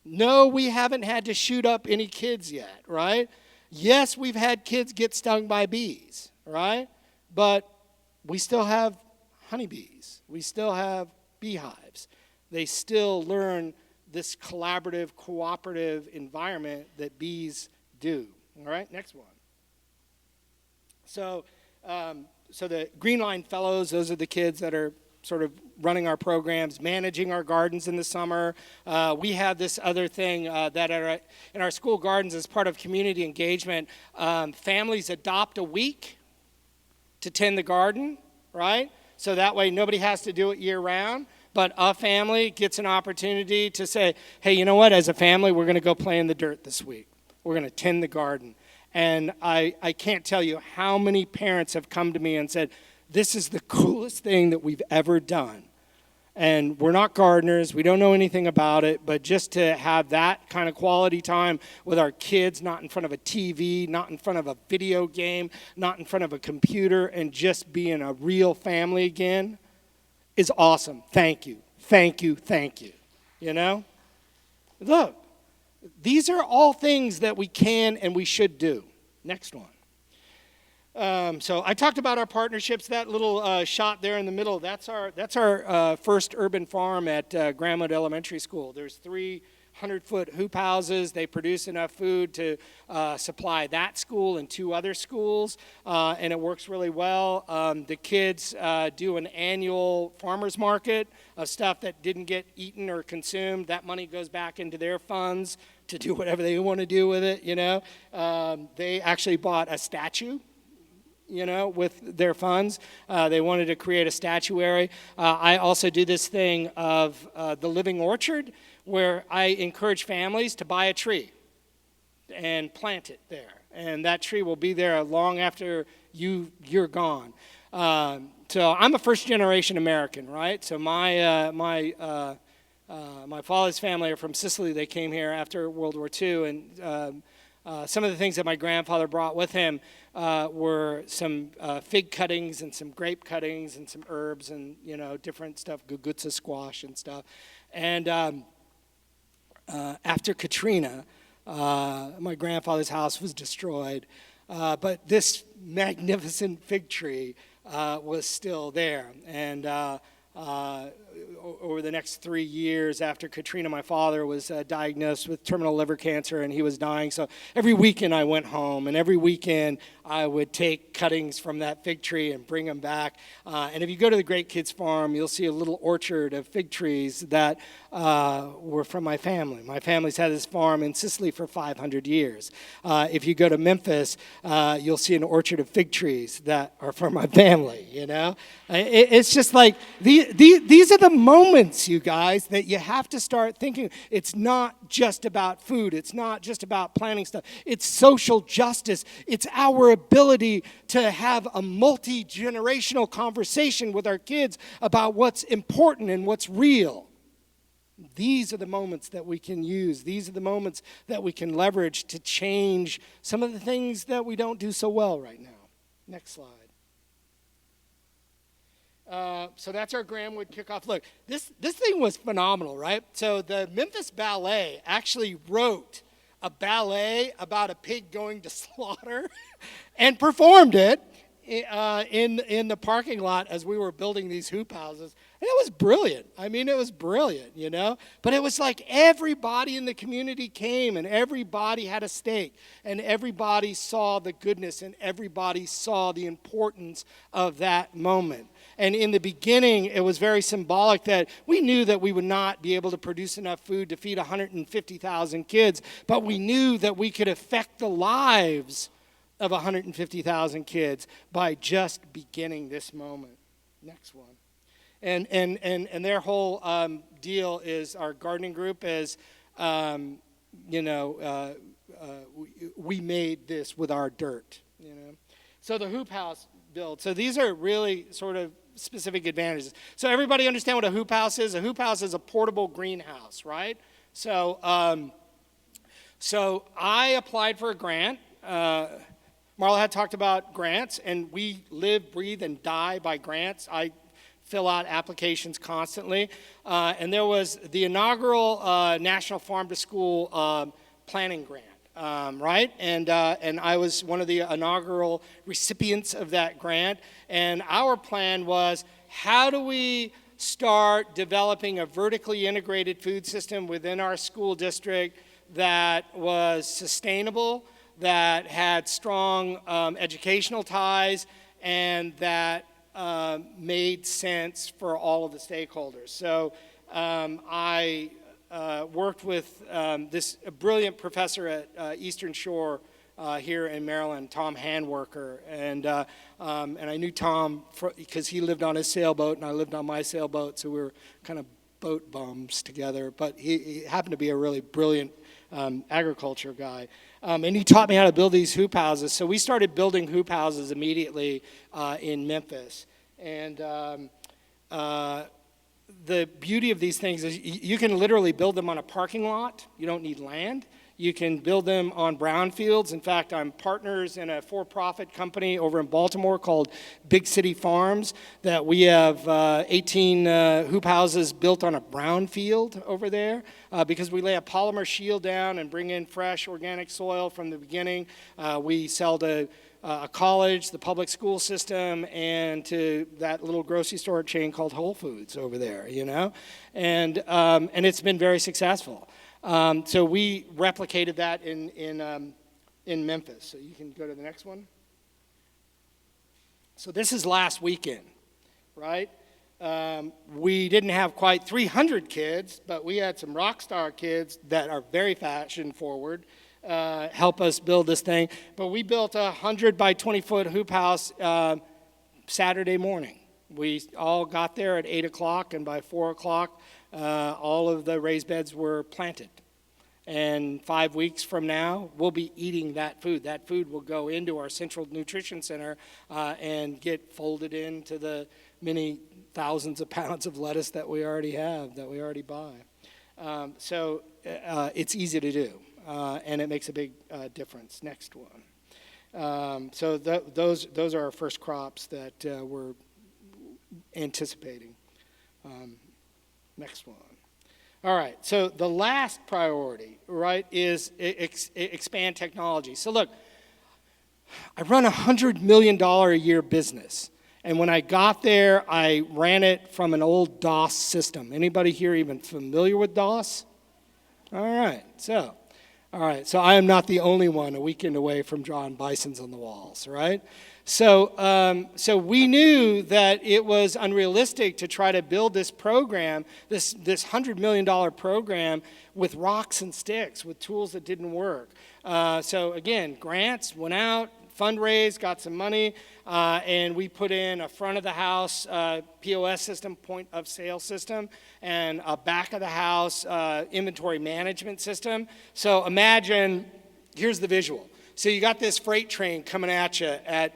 No, we haven't had to shoot up any kids yet, right? Yes, we've had kids get stung by bees, right? But we still have honeybees. We still have beehives. They still learn this collaborative, cooperative environment that bees do. All right, next one. So the Green Line Fellows, those are the kids that are sort of running our programs, managing our gardens in the summer. We have this other thing that in our school gardens as part of community engagement. Families adopt a week to tend the garden, right? So that way nobody has to do it year round, but a family gets an opportunity to say, hey, you know what, as a family, we're going to go play in the dirt this week. We're going to tend the garden. And I can't tell you how many parents have come to me and said, this is the coolest thing that we've ever done. And we're not gardeners, we don't know anything about it, but just to have that kind of quality time with our kids, not in front of a TV, not in front of a video game, not in front of a computer, and just being a real family again is awesome. Thank you, thank you, thank you. Look, these are all things that we can and we should do. Next one. So I talked about our partnerships. That little shot there in the middle, that's our first urban farm at Grandwood Elementary School. There's 300-foot hoop houses. They produce enough food to supply that school and 2 other schools, and it works really well. The kids do an annual farmers market of stuff that didn't get eaten or consumed. That money goes back into their funds to do whatever they want to do with it, They actually bought a statue, with their funds. They wanted to create a statuary. I also do this thing of the Living Orchard, where I encourage families to buy a tree and plant it there. And that tree will be there long after you're gone. So I'm a first-generation American, right? So my father's family are from Sicily. They came here after World War II, and some of the things that my grandfather brought with him were some fig cuttings and some grape cuttings and some herbs and, different stuff, gugutsa squash and stuff. And after Katrina, my grandfather's house was destroyed, but this magnificent fig tree was still there. And over the next 3 years after Katrina, my father was diagnosed with terminal liver cancer, and he was dying. So every weekend I went home, and every weekend I would take cuttings from that fig tree and bring them back. And if you go to the Great Kids Farm, you'll see a little orchard of fig trees that were from my family. My family's had this farm in Sicily for 500 years. If you go to Memphis, you'll see an orchard of fig trees that are from my family, It's just like, these are the moments, you guys, that you have to start thinking. It's not just about food. It's not just about planting stuff. It's social justice. It's our ability to have a multi-generational conversation with our kids about what's important and what's real. These are the moments that we can use. These are the moments that we can leverage to change some of the things that we don't do so well right now. Next slide. So that's our Grandwood kickoff. Look, this thing was phenomenal, right? So the Memphis Ballet actually wrote a ballet about a pig going to slaughter and performed it in the parking lot as we were building these hoop houses. And it was brilliant. I mean, it was brilliant, you know? But it was like everybody in the community came and everybody had a stake and everybody saw the goodness and everybody saw the importance of that moment. And in the beginning, it was very symbolic that we knew that we would not be able to produce enough food to feed 150,000 kids, but we knew that we could affect the lives of 150,000 kids by just beginning this moment. Next one. And their whole deal is, our gardening group is, we made this with our dirt, you know. So the hoop house build. So these are really sort of specific advantages. So everybody understand what a hoop house is? A hoop house is a portable greenhouse, right? So I applied for a grant. Marla had talked about grants, and we live, breathe, and die by grants. I fill out applications constantly. And there was the inaugural National Farm to School planning grant. Right? And I was one of the inaugural recipients of that grant. And our plan was, how do we start developing a vertically integrated food system within our school district that was sustainable, that had strong educational ties, and that made sense for all of the stakeholders. So I worked with this brilliant professor at Eastern Shore here in Maryland, Tom Handwerker, and I knew Tom because he lived on his sailboat and I lived on my sailboat, so we were kind of boat bums together. But he happened to be a really brilliant agriculture guy, and he taught me how to build these hoop houses. So we started building hoop houses immediately in Memphis, and the beauty of these things is you can literally build them on a parking lot. You don't need land. You can build them on brownfields. In fact, I'm partners in a for-profit company over in Baltimore called Big City Farms that we have 18 hoop houses built on a brownfield over there because we lay a polymer shield down and bring in fresh organic soil from the beginning. We sell to a college, the public school system, and to that little grocery store chain called Whole Foods over there, you know? And it's been very successful. So we replicated that in Memphis. So you can go to the next one. So this is last weekend, right? We didn't have quite 300 kids, but we had some rock star kids that are very fashion forward help us build this thing. But we built a 100 by 20 foot hoop house Saturday morning. We all got there at 8 o'clock, and by 4 o'clock, all of the raised beds were planted. And 5 weeks from now, we'll be eating that food. That food will go into our Central Nutrition Center and get folded into the many thousands of pounds of lettuce that we already have, that we already buy. So it's easy to do, and it makes a big difference. Next one. So those are our first crops that we're anticipating. Next one. All right, so the last priority, right, is expand technology. So look, I run a $100 million a year business. And when I got there, I ran it from an old DOS system. Anybody here even familiar with DOS? All right, so I am not the only one a weekend away from drawing bisons on the walls, right? So we knew that it was unrealistic to try to build this program, this $100 million program with rocks and sticks, with tools that didn't work. So again, grants went out, fundraised, got some money, and we put in a front of the house POS system, point of sale system, and a back of the house inventory management system. So imagine, here's the visual. So you got this freight train coming at you at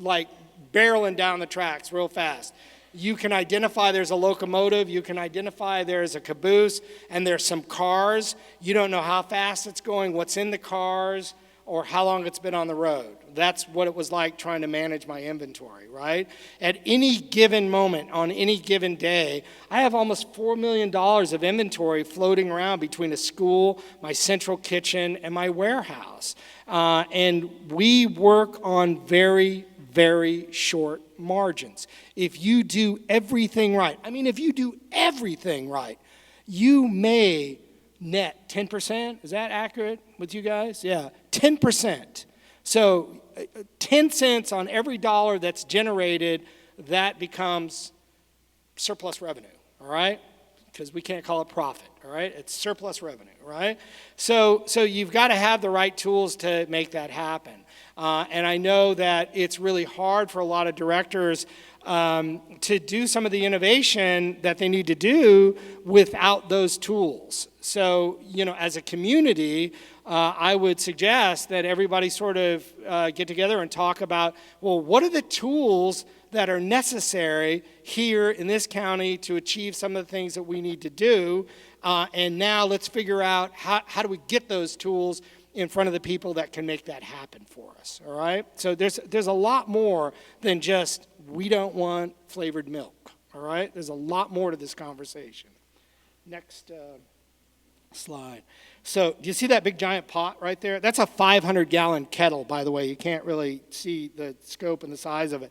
like barreling down the tracks real fast. You can identify there's a locomotive, you can identify there's a caboose, and there's some cars. You don't know how fast it's going, what's in the cars. or how long it's been on the road. That's what it was like trying to manage my inventory, right? At any given moment, on any given day, I have almost $4 million of inventory floating around between a school, my central kitchen, and my warehouse. And we work on very, very short margins. If you do everything right, if you do everything right, you may net 10%. Is that accurate with you guys? Yeah, 10%. So 10 cents on every dollar that's generated, that becomes surplus revenue, all right? Because we can't call it profit, all right? It's surplus revenue, right? So you've got to have the right tools to make that happen. And I know that it's really hard for a lot of directors to do some of the innovation that they need to do without those tools. So, as a community, I would suggest that everybody sort of get together and talk about, well, what are the tools that are necessary here in this county to achieve some of the things that we need to do? And now let's figure out how do we get those tools in front of the people that can make that happen for us, all right? So there's a lot more than just, we don't want flavored milk, all right? There's a lot more to this conversation. Next slide. So do you see that big giant pot right there? That's a 500-gallon kettle, by the way. You can't really see the scope and the size of it.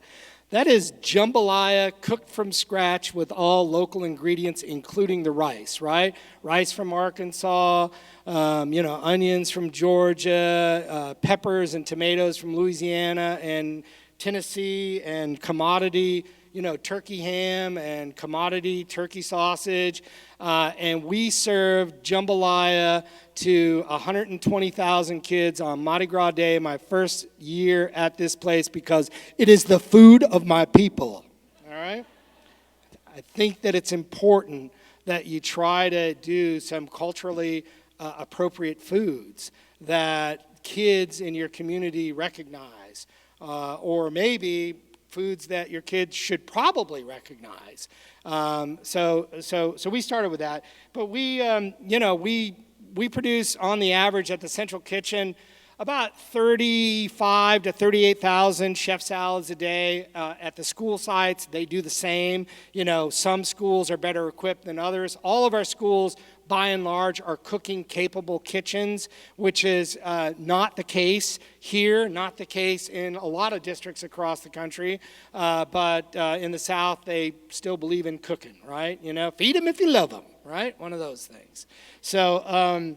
That is jambalaya cooked from scratch with all local ingredients, including the rice, right? Rice from Arkansas, onions from Georgia, peppers and tomatoes from Louisiana and Tennessee, and commodity, turkey ham and commodity turkey sausage. And we served jambalaya to 120,000 kids on Mardi Gras Day, my first year at this place, because it is the food of my people, all right? I think that it's important that you try to do some culturally appropriate foods that kids in your community recognize, or maybe foods that your kids should probably recognize. So we started with that, but we produce on the average at the Central Kitchen about 35 to 38,000 chef salads a day. At the school sites, they do the same. Some schools are better equipped than others. All of our schools, by and large, are cooking capable kitchens, which is not the case here, not the case in a lot of districts across the country. But in the South, they still believe in cooking, right? Feed them if you love them, right? One of those things. So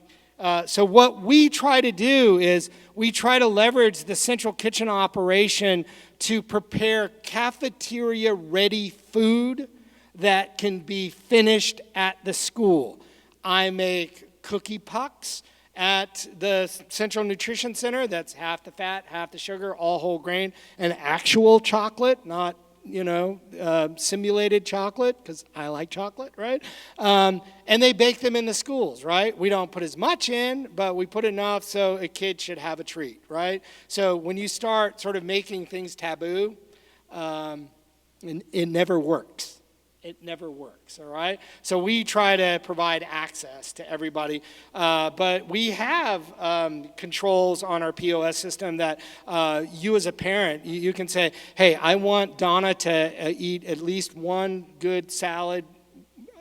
what we try to do is we try to leverage the Central Kitchen operation to prepare cafeteria-ready food that can be finished at the school. I make cookie pucks at the Central Nutrition Center. That's half the fat, half the sugar, all whole grain, and actual chocolate, not simulated chocolate, because I like chocolate, right? And they bake them in the schools, right? We don't put as much in, but we put enough so a kid should have a treat, right? So when you start sort of making things taboo, it never works. It never works, all right? So we try to provide access to everybody, but we have controls on our POS system that you as a parent, you can say, hey, I want Donna to eat at least one good salad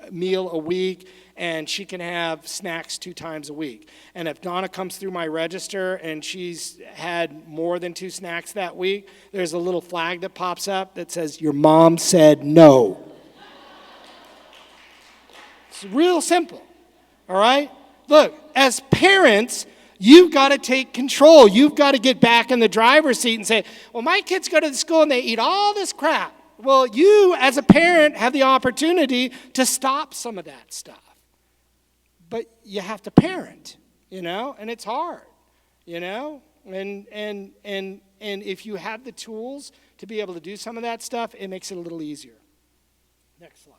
meal a week, and she can have snacks 2 times a week. And if Donna comes through my register and she's had more than 2 snacks that week, there's a little flag that pops up that says, your mom said no. It's real simple, all right? Look, as parents, you've got to take control. You've got to get back in the driver's seat and say, well, my kids go to the school and they eat all this crap. Well, you, as a parent, have the opportunity to stop some of that stuff. But you have to parent, and it's hard, And if you have the tools to be able to do some of that stuff, it makes it a little easier. Next slide.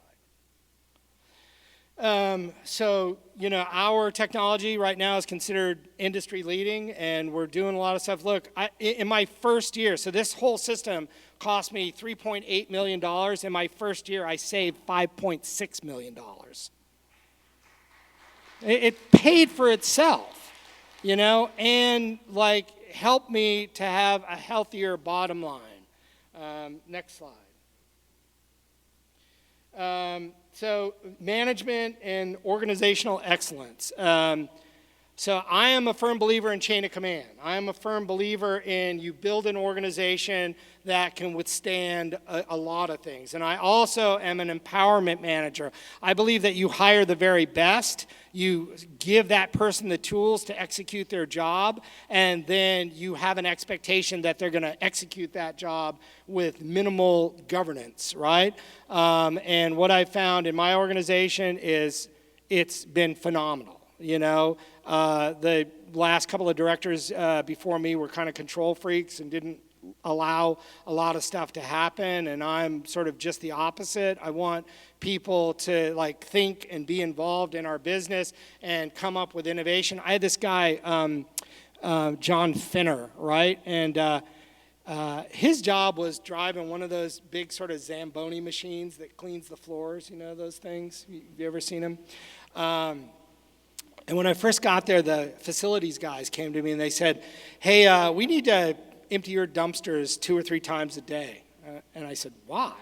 Our technology right now is considered industry leading, and we're doing a lot of stuff. Look, in my first year, so this whole system cost me $3.8 million. In my first year, I saved $5.6 million. It paid for itself, and helped me to have a healthier bottom line. Next slide. So management and organizational excellence. So I am a firm believer in chain of command. I am a firm believer in you build an organization that can withstand a lot of things. And I also am an empowerment manager. I believe that you hire the very best, you give that person the tools to execute their job, and then you have an expectation that they're going to execute that job with minimal governance, right? And what I found in my organization is it's been phenomenal. The last couple of directors before me were kind of control freaks and didn't allow a lot of stuff to happen, and I'm sort of just the opposite. I want people to think and be involved in our business and come up with innovation. I had this guy, John Finner, right? And his job was driving one of those big sort of Zamboni machines that cleans the floors, those things? You ever seen them? And when I first got there, the facilities guys came to me and they said, hey, we need to empty your dumpsters 2 or 3 times a day. And I said, why?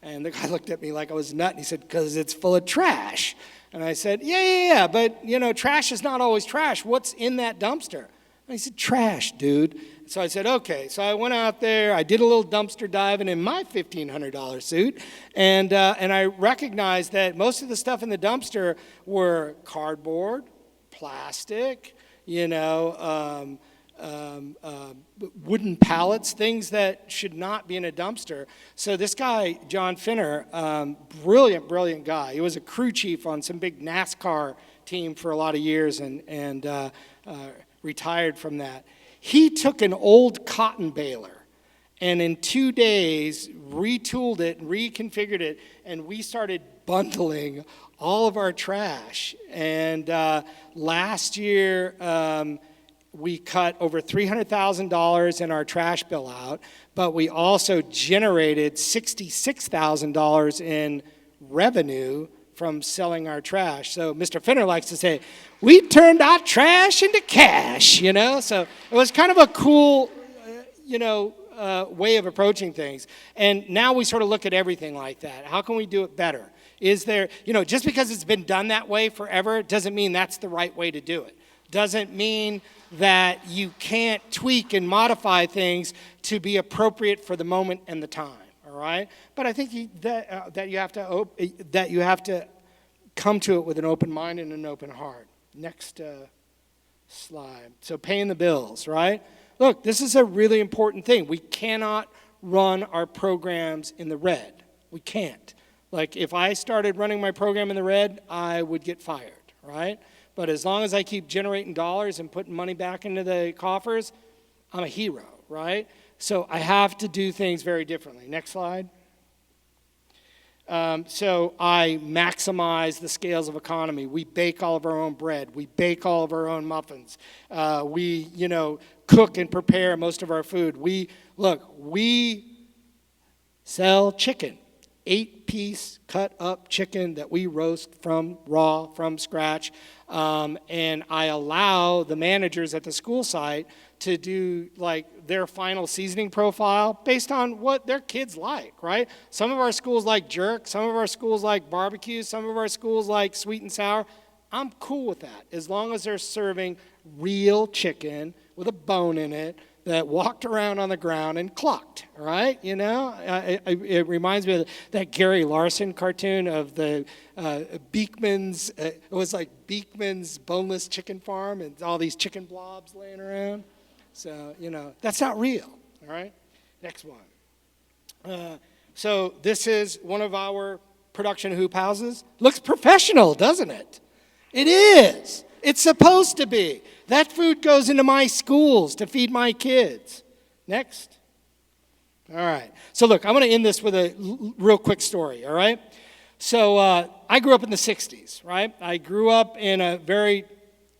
And the guy looked at me like I was a nut, and he said, because it's full of trash. And I said, yeah, but, trash is not always trash. What's in that dumpster? And he said, trash, dude. So I said, okay. So I went out there, I did a little dumpster diving in my $1,500 suit, and I recognized that most of the stuff in the dumpster were cardboard, plastic, wooden pallets, things that should not be in a dumpster. So this guy, John Finner, brilliant guy. He was a crew chief on some big NASCAR team for a lot of years and retired from that. He took an old cotton baler and in 2 days retooled it and reconfigured it, and we started bundling all of our trash. And last year, we cut over $300,000 in our trash bill out, but we also generated $66,000 in revenue from selling our trash. So Mr. Finner likes to say, we turned our trash into cash, So it was kind of a cool, way of approaching things. And now we sort of look at everything like that. How can we do it better? Is there, just because it's been done that way forever doesn't mean that's the right way to do it. Doesn't mean that you can't tweak and modify things to be appropriate for the moment and the time. All right, but I think that you have to come to it with an open mind and an open heart. Next slide. So paying the bills, right? Look, this is a really important thing. We cannot run our programs in the red. We can't. If I started running my program in the red, I would get fired, right? But as long as I keep generating dollars and putting money back into the coffers, I'm a hero, right? So I have to do things very differently. Next slide. So I maximize the scales of economy. We bake all of our own bread. We bake all of our own muffins. We cook and prepare most of our food. We sell chicken. 8-piece cut up chicken that we roast from scratch. And I allow the managers at the school site to do their final seasoning profile based on what their kids like, right? Some of our schools like jerk, some of our schools like barbecue, some of our schools like sweet and sour. I'm cool with that as long as they're serving real chicken with a bone in it that walked around on the ground and clucked, right? It reminds me of that Gary Larson cartoon of the Beekman's, it was like Beekman's boneless chicken farm and all these chicken blobs laying around. So, that's not real, all right? Next one. So this is one of our production hoop houses. Looks professional, doesn't it? It is. It's supposed to be. That food goes into my schools to feed my kids. Next. All right. So look, I'm going to end this with a real quick story, all right? So I grew up in the 60s, right? I grew up in a very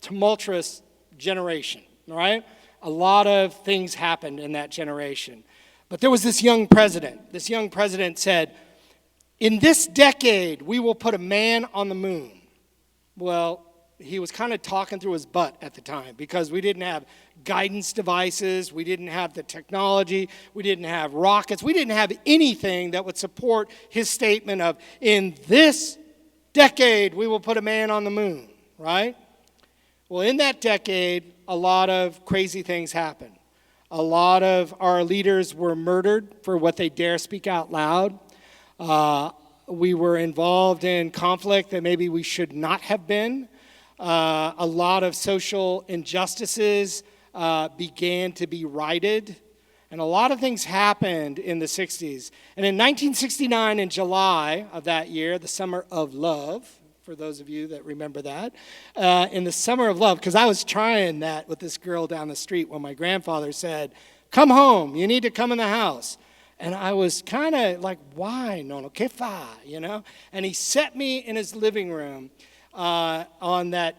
tumultuous generation, all right? A lot of things happened in that generation. But there was this young president. This young president said, in this decade, we will put a man on the moon. Well, he was kind of talking through his butt at the time because we didn't have guidance devices, we didn't have the technology, we didn't have rockets, we didn't have anything that would support his statement of, in this decade, we will put a man on the moon, right? Well, in that decade, a lot of crazy things happened. A lot of our leaders were murdered for what they dare speak out loud. We were involved in conflict that maybe we should not have been. A lot of social injustices began to be righted. And a lot of things happened in the 60s. And in 1969, in July of that year, the Summer of Love, for those of you that remember that, in the Summer of Love, because I was trying that with this girl down the street when my grandfather said, come home, you need to come in the house. And I was kind of like, why? No, que fa, you know? And he set me in his living room on that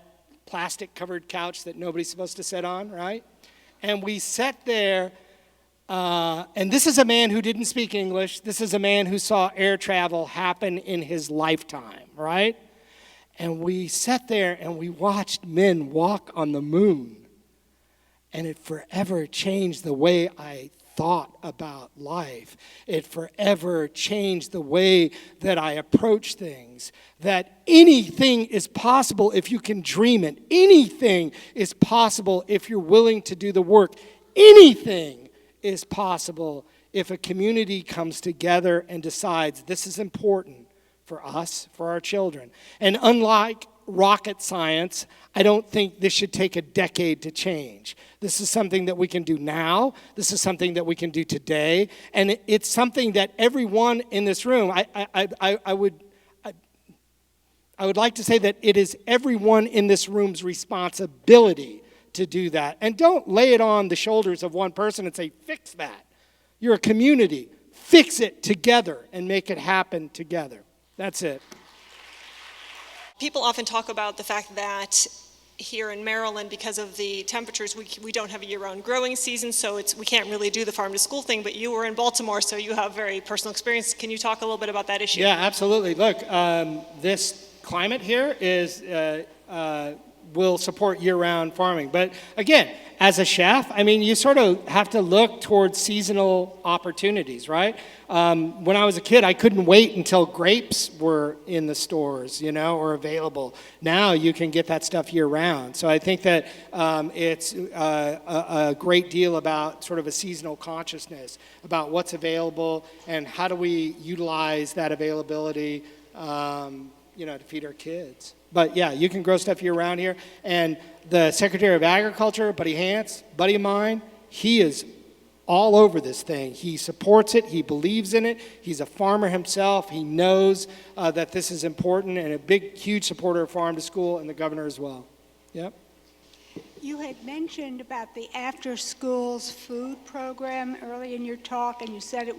plastic-covered couch that nobody's supposed to sit on, right? And we sat there, and this is a man who didn't speak English. This is a man who saw air travel happen in his lifetime, right? And we sat there and we watched men walk on the moon. And it forever changed the way I thought about life. It forever changed the way that I approach things. That anything is possible if you can dream it. Anything is possible if you're willing to do the work. Anything is possible if a community comes together and decides this is important for us, for our children. And unlike rocket science, I don't think this should take a decade to change. This is something that we can do now. This is something that we can do today. And it's something that everyone in this room, I would like to say that it is everyone in this room's responsibility to do that. And don't lay it on the shoulders of one person and say, fix that. You're a community. Fix it together and make it happen together. That's it. People often talk about the fact that here in Maryland, because of the temperatures, we don't have a year-round growing season, so we can't really do the farm-to-school thing, but you were in Baltimore, so you have very personal experience. Can you talk a little bit about that issue? Yeah, absolutely. Look, this climate here will support year-round farming. But again, as a chef, I mean, you sort of have to look towards seasonal opportunities, right? When I was a kid, I couldn't wait until grapes were in the stores, you know, or available. Now you can get that stuff year-round. So I think that it's a great deal about sort of a seasonal consciousness about what's available and how do we utilize that availability, to feed our kids. But yeah, you can grow stuff year-round here. And the Secretary of Agriculture, Buddy Hance, buddy of mine, he is all over this thing. He supports it. He believes in it. He's a farmer himself. He knows that this is important and a big, huge supporter of Farm to School and the governor as well. Yep. You had mentioned about the after-schools food program early in your talk, and you said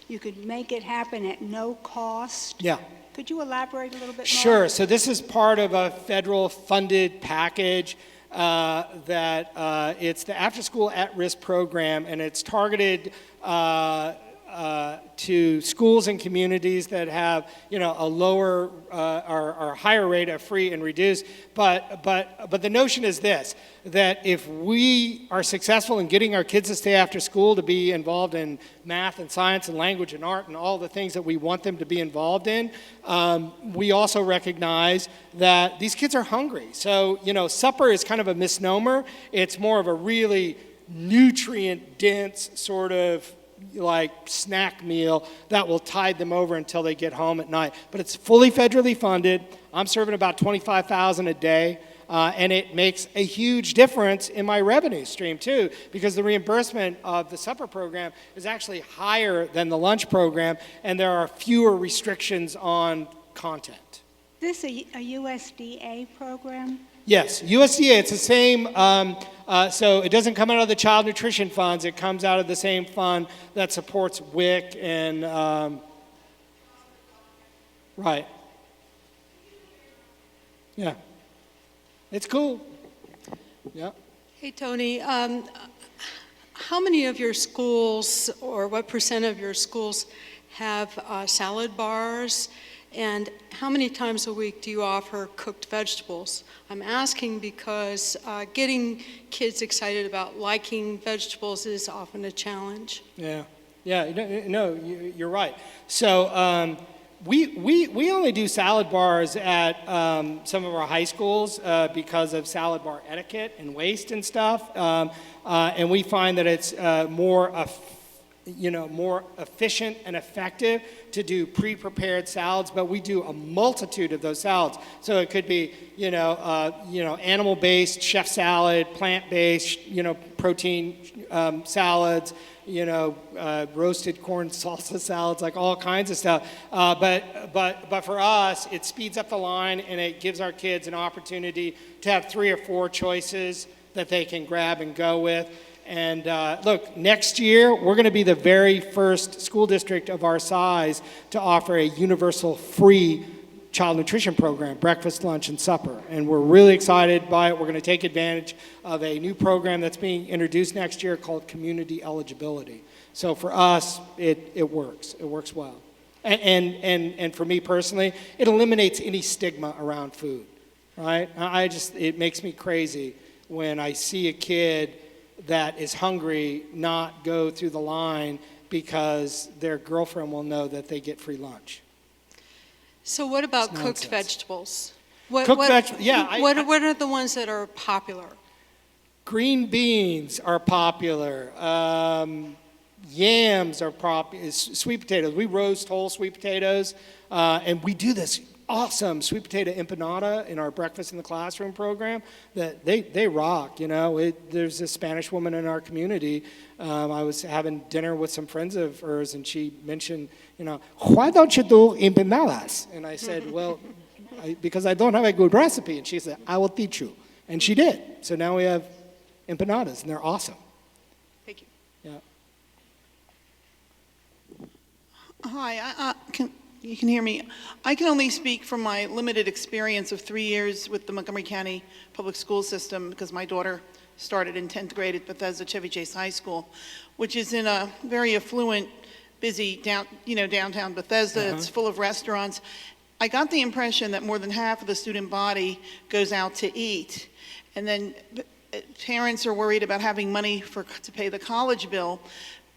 you could make it happen at no cost. Yeah. Could you elaborate a little bit more? Sure. So this is part of a federal funded package that it's the After School at Risk program, and it's targeted to schools and communities that have, a lower or higher rate of free and reduced. But the notion is this, that if we are successful in getting our kids to stay after school to be involved in math and science and language and art and all the things that we want them to be involved in, we also recognize that these kids are hungry. So, supper is kind of a misnomer. It's more of a really nutrient-dense sort of like snack meal that will tide them over until they get home at night. But it's fully federally funded. I'm serving about $25,000 a day, and it makes a huge difference in my revenue stream too, because the reimbursement of the supper program is actually higher than the lunch program, and there are fewer restrictions on content. Is this a USDA program? Yes, USDA, it's the same, so it doesn't come out of the child nutrition funds, it comes out of the same fund that supports WIC and, right. Yeah, it's cool, yeah. Hey, Tony, how many of your schools, or what percent of your schools have salad bars? And how many times a week do you offer cooked vegetables? I'm asking because getting kids excited about liking vegetables is often a challenge. Yeah, no, you're right. So we only do salad bars at some of our high schools because of salad bar etiquette and waste and stuff, and we find that it's more efficient and effective to do pre-prepared salads, but we do a multitude of those salads. So it could be, animal-based chef salad, plant-based, protein salads, roasted corn salsa salads, like all kinds of stuff. But for us, it speeds up the line and it gives our kids an opportunity to have 3 or 4 choices that they can grab and go with. And look, next year, we're going to be the very first school district of our size to offer a universal free child nutrition program, breakfast, lunch, and supper. And we're really excited by it. We're going to take advantage of a new program that's being introduced next year called community eligibility. So for us, it works. It works well. And for me personally, it eliminates any stigma around food, right? It makes me crazy when I see a kid that is hungry not go through the line because their girlfriend will know that they get free lunch. So what about It's cooked nonsense. vegetables? What are the ones that are popular? Green beans are popular. Yams are popular. Sweet potatoes. We roast whole sweet potatoes, and we do this awesome sweet potato empanada in our breakfast in the classroom program. That they rock. There's a Spanish woman in our community. I was having dinner with some friends of hers, and she mentioned, why don't you do empanadas? And I said, well, because I don't have a good recipe. And she said, I will teach you. And she did. So now we have empanadas, and they're awesome. Thank you. Yeah. Hi, you can hear me. I can only speak from my limited experience of 3 years with the Montgomery County Public School System because my daughter started in 10th grade at Bethesda Chevy Chase High School, which is in a very affluent, busy downtown Bethesda. It's full of restaurants. I got the impression that more than half of the student body goes out to eat, and then parents are worried about having money to pay the college bill.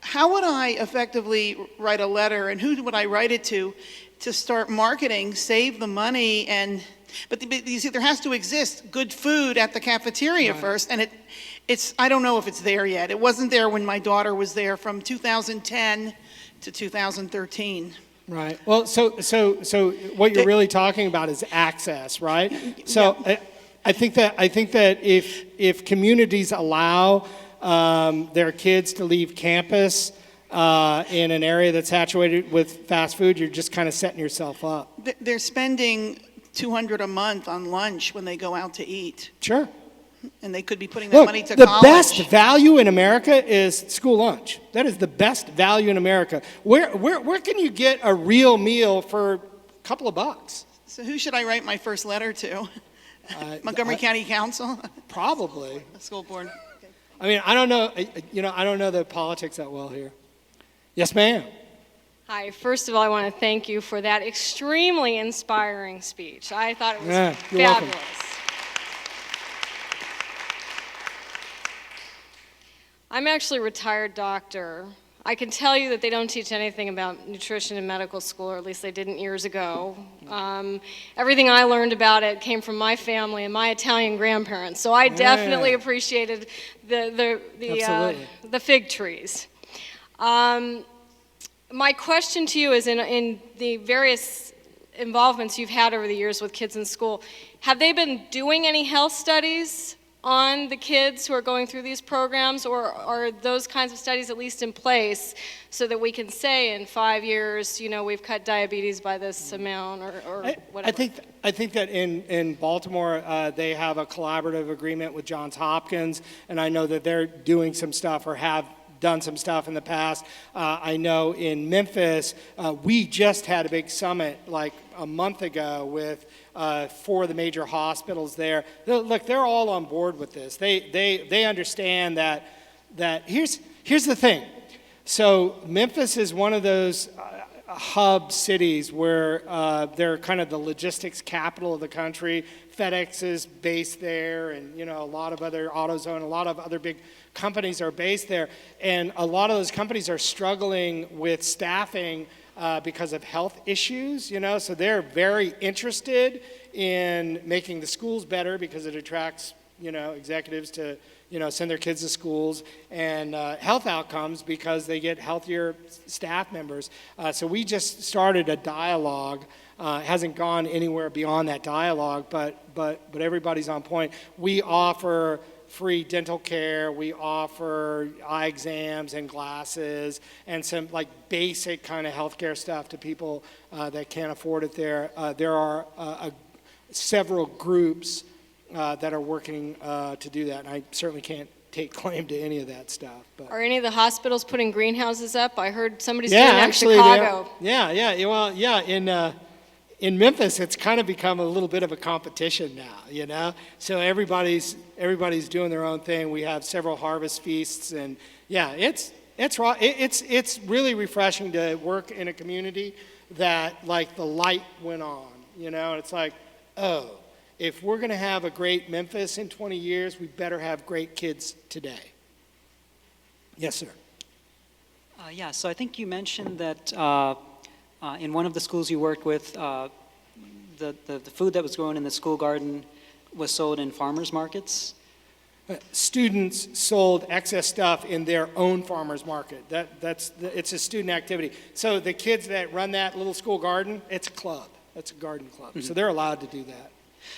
How would I effectively write a letter, and who would I write it to start marketing, save the money, but you see, there has to exist good food at the cafeteria first, and it's I don't know if it's there yet. It wasn't there when my daughter was there from 2010 to 2013. Right. Well, so what you're really talking about is access, right? So yeah. I think that if communities allow their kids to leave campus in an area that's saturated with fast food, you're just kind of setting yourself up. They're spending $200 a month on lunch when they go out to eat. Sure. And they could be putting that money to college. The best value in America is school lunch. That is the best value in America. Where can you get a real meal for a couple of bucks? So who should I write my first letter to? Montgomery County Council? Probably. School board. I mean, I don't know. I don't know the politics that well here. Yes, ma'am. Hi. First of all, I want to thank you for that extremely inspiring speech. I thought it was fabulous. Welcome. I'm actually a retired doctor. I can tell you that they don't teach anything about nutrition in medical school, or at least they didn't years ago. Everything I learned about it came from my family and my Italian grandparents, so I definitely appreciated the fig trees. My question to you is, in the various involvements you've had over the years with kids in school, have they been doing any health studies on the kids who are going through these programs, or are those kinds of studies at least in place so that we can say in 5 years, we've cut diabetes by this amount, or whatever? I think that in Baltimore, they have a collaborative agreement with Johns Hopkins, and I know that they're doing some stuff or have done some stuff in the past. I know in Memphis, we just had a big summit like a month ago with 4 of the major hospitals there. Look, they're all on board with this. They understand that here's the thing. So Memphis is one of those, hub cities where they're kind of the logistics capital of the country. FedEx is based there, and a lot of other AutoZone, a lot of other big companies are based there. And a lot of those companies are struggling with staffing because of health issues, so they're very interested in making the schools better because it attracts, executives to, send their kids to schools, and health outcomes because they get healthier staff members. So we just started a dialogue. It hasn't gone anywhere beyond that dialogue, but everybody's on point. We offer free dental care, we offer eye exams and glasses, and some like basic kind of healthcare stuff to people that can't afford it there. There are several groups that are working to do that, and I certainly can't take claim to any of that stuff. But Are any of the hospitals putting greenhouses up? I heard somebody's yeah, doing that in actually, Chicago. In Memphis, it's kind of become a little bit of a competition now, So everybody's doing their own thing. We have several harvest feasts, and yeah, it's really refreshing to work in a community that like the light went on. It's like, oh, if we're going to have a great Memphis in 20 years, we better have great kids today. Yes, sir. Yeah, so I think you mentioned that in one of the schools you worked with, the food that was grown in the school garden was sold in farmers markets. Students sold excess stuff in their own farmers market. It's a student activity. So the kids that run that little school garden, it's a club. It's a garden club. Mm-hmm. So they're allowed to do that.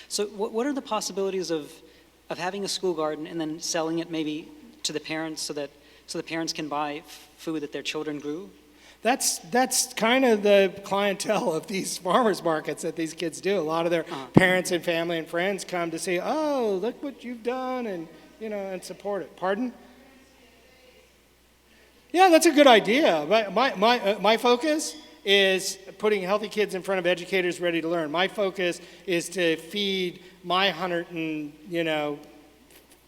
So what are the possibilities of having a school garden and then selling it maybe to the parents so the parents can buy food that their children grew? That's kind of the clientele of these farmers markets that these kids do. A lot of their parents and family and friends come to say, "Oh, look what you've done," and and support it. Pardon? Yeah, that's a good idea. My focus is putting healthy kids in front of educators ready to learn. My focus is to feed my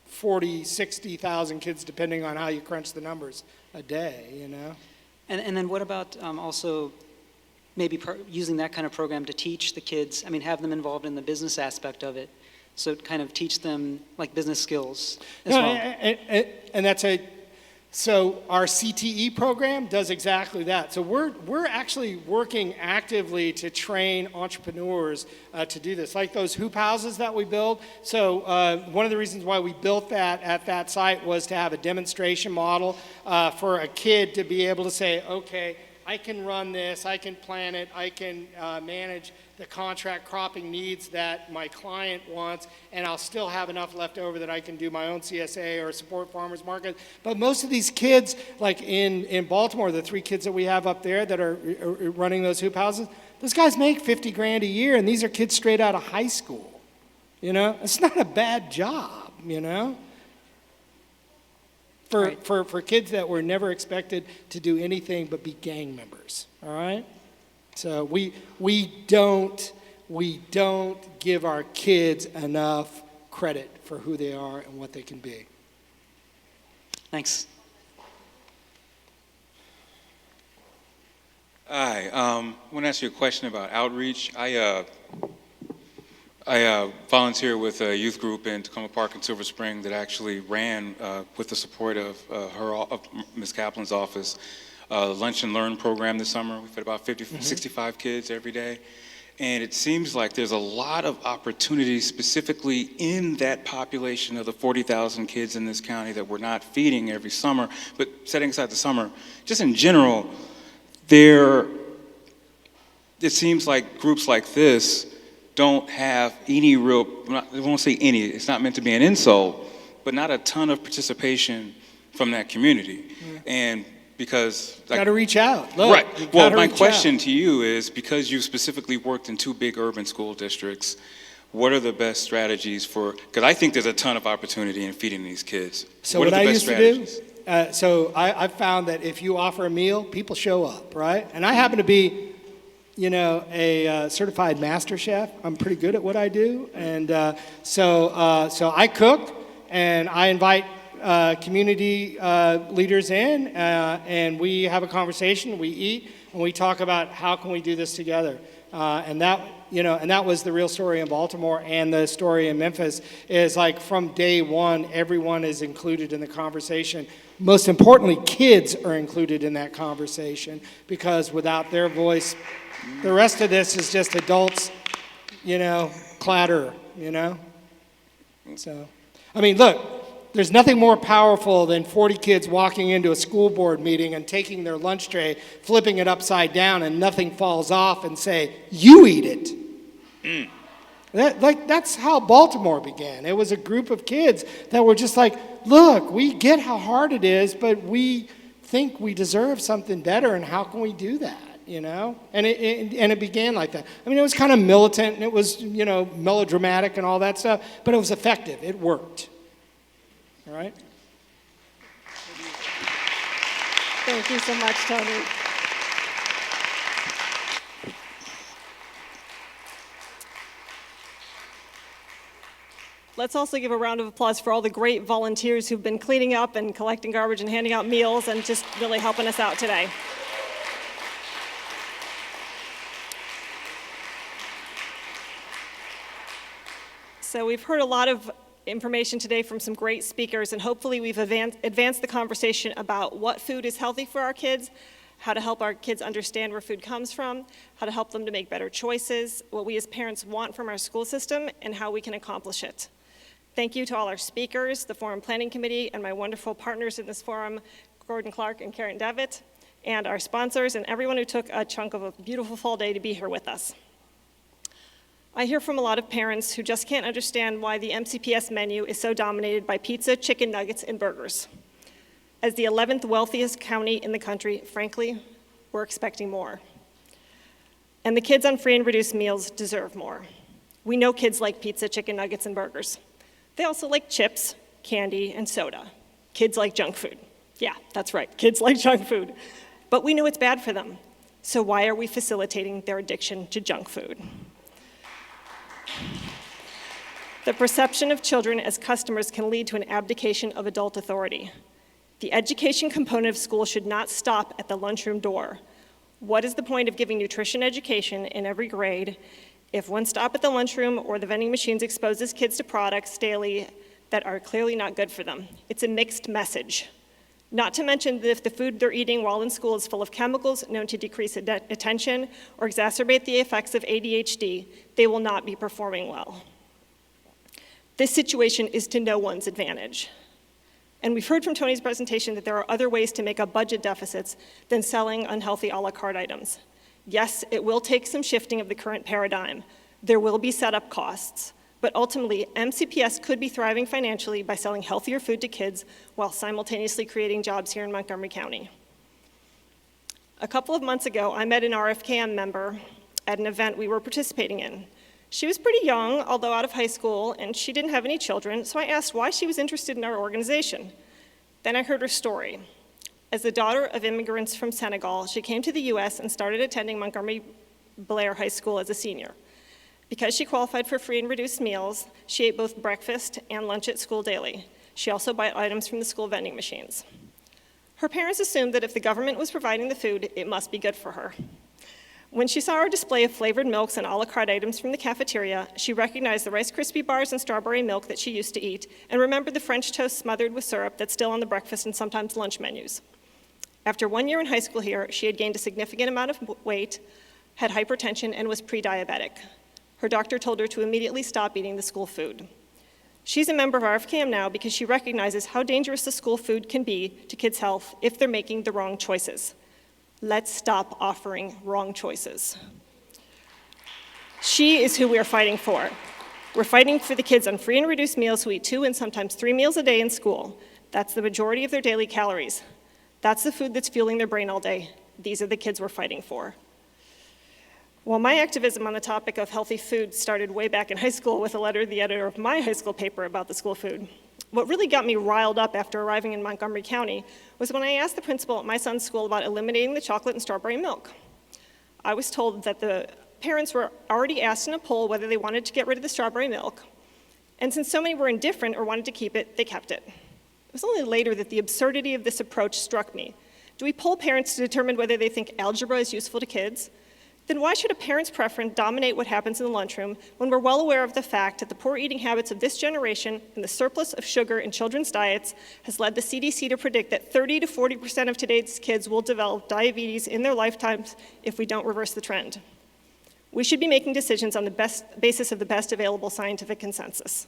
40, 60,000 kids, depending on how you crunch the numbers, a day. And then what about also maybe using that kind of program to teach the kids, have them involved in the business aspect of it, so kind of teach them like business skills as well. And so our CTE program does exactly that. So we're actually working actively to train entrepreneurs to do this, like those hoop houses that we build. So one of the reasons why we built that at that site was to have a demonstration model for a kid to be able to say, okay, I can run this, I can plan it, I can manage the contract cropping needs that my client wants, and I'll still have enough left over that I can do my own CSA or support farmers market. But most of these kids, like in Baltimore, the 3 kids that we have up there that are running those hoop houses, those guys make $50,000 a year, and these are kids straight out of high school. It's not a bad job, For kids that were never expected to do anything but be gang members, all right? So we don't give our kids enough credit for who they are and what they can be. Thanks. Hi, I want to ask you a question about outreach. I volunteer with a youth group in Takoma Park in Silver Spring that actually ran, with the support of Ms. Kaplan's office, Lunch and Learn program this summer. We fed about 65 kids every day. And it seems like there's a lot of opportunities specifically in that population of the 40,000 kids in this county that we're not feeding every summer. But setting aside the summer, just in general, it seems like groups like this don't have any real, I won't say any, it's not meant to be an insult, but not a ton of participation from that community. Yeah. And because got to reach out. Look, right. Well, my question to you is, because you specifically worked in 2 big urban school districts, what are the best strategies because I think there's a ton of opportunity in feeding these kids. So what I used to do, I've found that if you offer a meal, people show up, right? And I happen to be, a certified master chef. I'm pretty good at what I do. And so I cook, and I invite community leaders in, and we have a conversation, we eat. and we talk about how can we do this together. And that was the real story in Baltimore, and the story in Memphis is like from day one, everyone is included in the conversation. Most importantly, kids are included in that conversation, because without their voice, the rest of this is just adults, clatter, So, I mean, look, there's nothing more powerful than 40 kids walking into a school board meeting and taking their lunch tray, flipping it upside down, and nothing falls off, and say, "You eat it." That's how Baltimore began. It was a group of kids that were just like, look, we get how hard it is, but we think we deserve something better, and how can we do that? And it began like that. I mean, it was kind of militant, and it was, melodramatic and all that stuff, but it was effective. It worked. All right? Thank you so much, Tony. Let's also give a round of applause for all the great volunteers who've been cleaning up and collecting garbage and handing out meals and just really helping us out today. So we've heard a lot of information today from some great speakers, and hopefully we've advanced the conversation about what food is healthy for our kids, how to help our kids understand where food comes from, how to help them to make better choices, what we as parents want from our school system, and how we can accomplish it. Thank you to all our speakers, the Forum Planning Committee, and my wonderful partners in this forum, Gordon Clark and Karen Devitt, and our sponsors, and everyone who took a chunk of a beautiful fall day to be here with us. I hear from a lot of parents who just can't understand why the MCPS menu is so dominated by pizza, chicken nuggets, and burgers. As the 11th wealthiest county in the country, frankly, we're expecting more. And the kids on free and reduced meals deserve more. We know kids like pizza, chicken nuggets, and burgers. They also like chips, candy, and soda. Kids like junk food. Yeah, that's right, kids like junk food. But we know it's bad for them. So why are we facilitating their addiction to junk food? The perception of children as customers can lead to an abdication of adult authority. The education component of school should not stop at the lunchroom door. What is the point of giving nutrition education in every grade if one stop at the lunchroom or the vending machines exposes kids to products daily that are clearly not good for them? It's a mixed message. Not to mention that if the food they're eating while in school is full of chemicals known to decrease attention or exacerbate the effects of ADHD, they will not be performing well. This situation is to no one's advantage. And we've heard from Tony's presentation that there are other ways to make up budget deficits than selling unhealthy a la carte items. Yes, it will take some shifting of the current paradigm. There will be setup costs. But ultimately, MCPS could be thriving financially by selling healthier food to kids while simultaneously creating jobs here in Montgomery County. A couple of months ago, I met an RFKM member at an event we were participating in. She was pretty young, although out of high school, and she didn't have any children, so I asked why she was interested in our organization. Then I heard her story. As the daughter of immigrants from Senegal, she came to the US and started attending Montgomery Blair High School as a senior. Because she qualified for free and reduced meals, she ate both breakfast and lunch at school daily. She also bought items from the school vending machines. Her parents assumed that if the government was providing the food, it must be good for her. When she saw our display of flavored milks and a la carte items from the cafeteria, she recognized the Rice Krispie bars and strawberry milk that she used to eat, and remembered the French toast smothered with syrup that's still on the breakfast and sometimes lunch menus. After 1 year in high school here, she had gained a significant amount of weight, had hypertension, and was pre-diabetic. Her doctor told her to immediately stop eating the school food. She's a member of RFKM now because she recognizes how dangerous the school food can be to kids' health if they're making the wrong choices. Let's stop offering wrong choices. She is who we are fighting for. We're fighting for the kids on free and reduced meals who eat 2 and sometimes 3 meals a day in school. That's the majority of their daily calories. That's the food that's fueling their brain all day. These are the kids we're fighting for. Well, my activism on the topic of healthy food started way back in high school with a letter to the editor of my high school paper about the school food. What really got me riled up after arriving in Montgomery County was when I asked the principal at my son's school about eliminating the chocolate and strawberry milk. I was told that the parents were already asked in a poll whether they wanted to get rid of the strawberry milk, and since so many were indifferent or wanted to keep it, they kept it. It was only later that the absurdity of this approach struck me. Do we poll parents to determine whether they think algebra is useful to kids? Then why should a parent's preference dominate what happens in the lunchroom when we're well aware of the fact that the poor eating habits of this generation and the surplus of sugar in children's diets has led the CDC to predict that 30 to 40% of today's kids will develop diabetes in their lifetimes if we don't reverse the trend? We should be making decisions on the basis of the best available scientific consensus.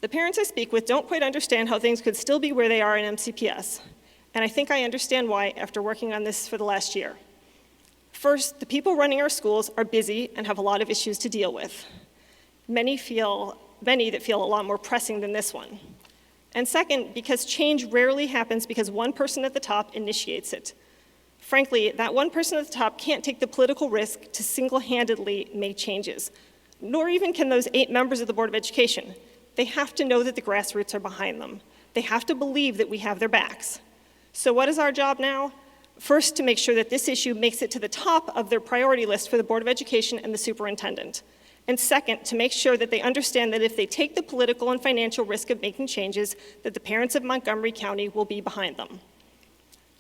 The parents I speak with don't quite understand how things could still be where they are in MCPS, and I think I understand why after working on this for the last year. First, the people running our schools are busy and have a lot of issues to deal with. Many that feel a lot more pressing than this one. And second, because change rarely happens because one person at the top initiates it. Frankly, that one person at the top can't take the political risk to single-handedly make changes, nor even can those 8 members of the Board of Education. They have to know that the grassroots are behind them. They have to believe that we have their backs. So what is our job now? First, to make sure that this issue makes it to the top of their priority list for the Board of Education and the superintendent. And second, to make sure that they understand that if they take the political and financial risk of making changes, that the parents of Montgomery County will be behind them.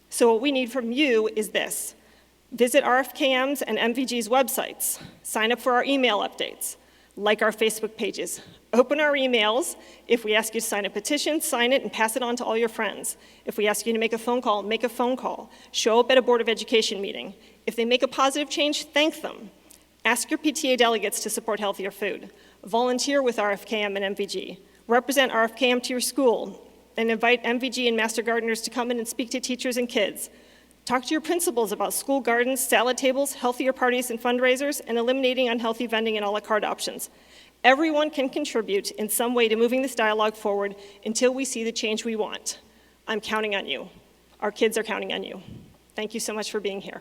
So what we need from you is this. Visit RFKM's and MVG's websites. Sign up for our email updates. Like our Facebook pages. Open our emails. If we ask you to sign a petition, sign it and pass it on to all your friends. If we ask you to make a phone call, make a phone call. Show up at a Board of Education meeting. If they make a positive change, thank them. Ask your PTA delegates to support healthier food. Volunteer with RFKM and MVG. Represent RFKM to your school and invite MVG and Master Gardeners to come in and speak to teachers and kids. Talk to your principals about school gardens, salad tables, healthier parties and fundraisers, and eliminating unhealthy vending and a la carte options. Everyone can contribute in some way to moving this dialogue forward until we see the change we want. I'm counting on you. Our kids are counting on you. Thank you so much for being here.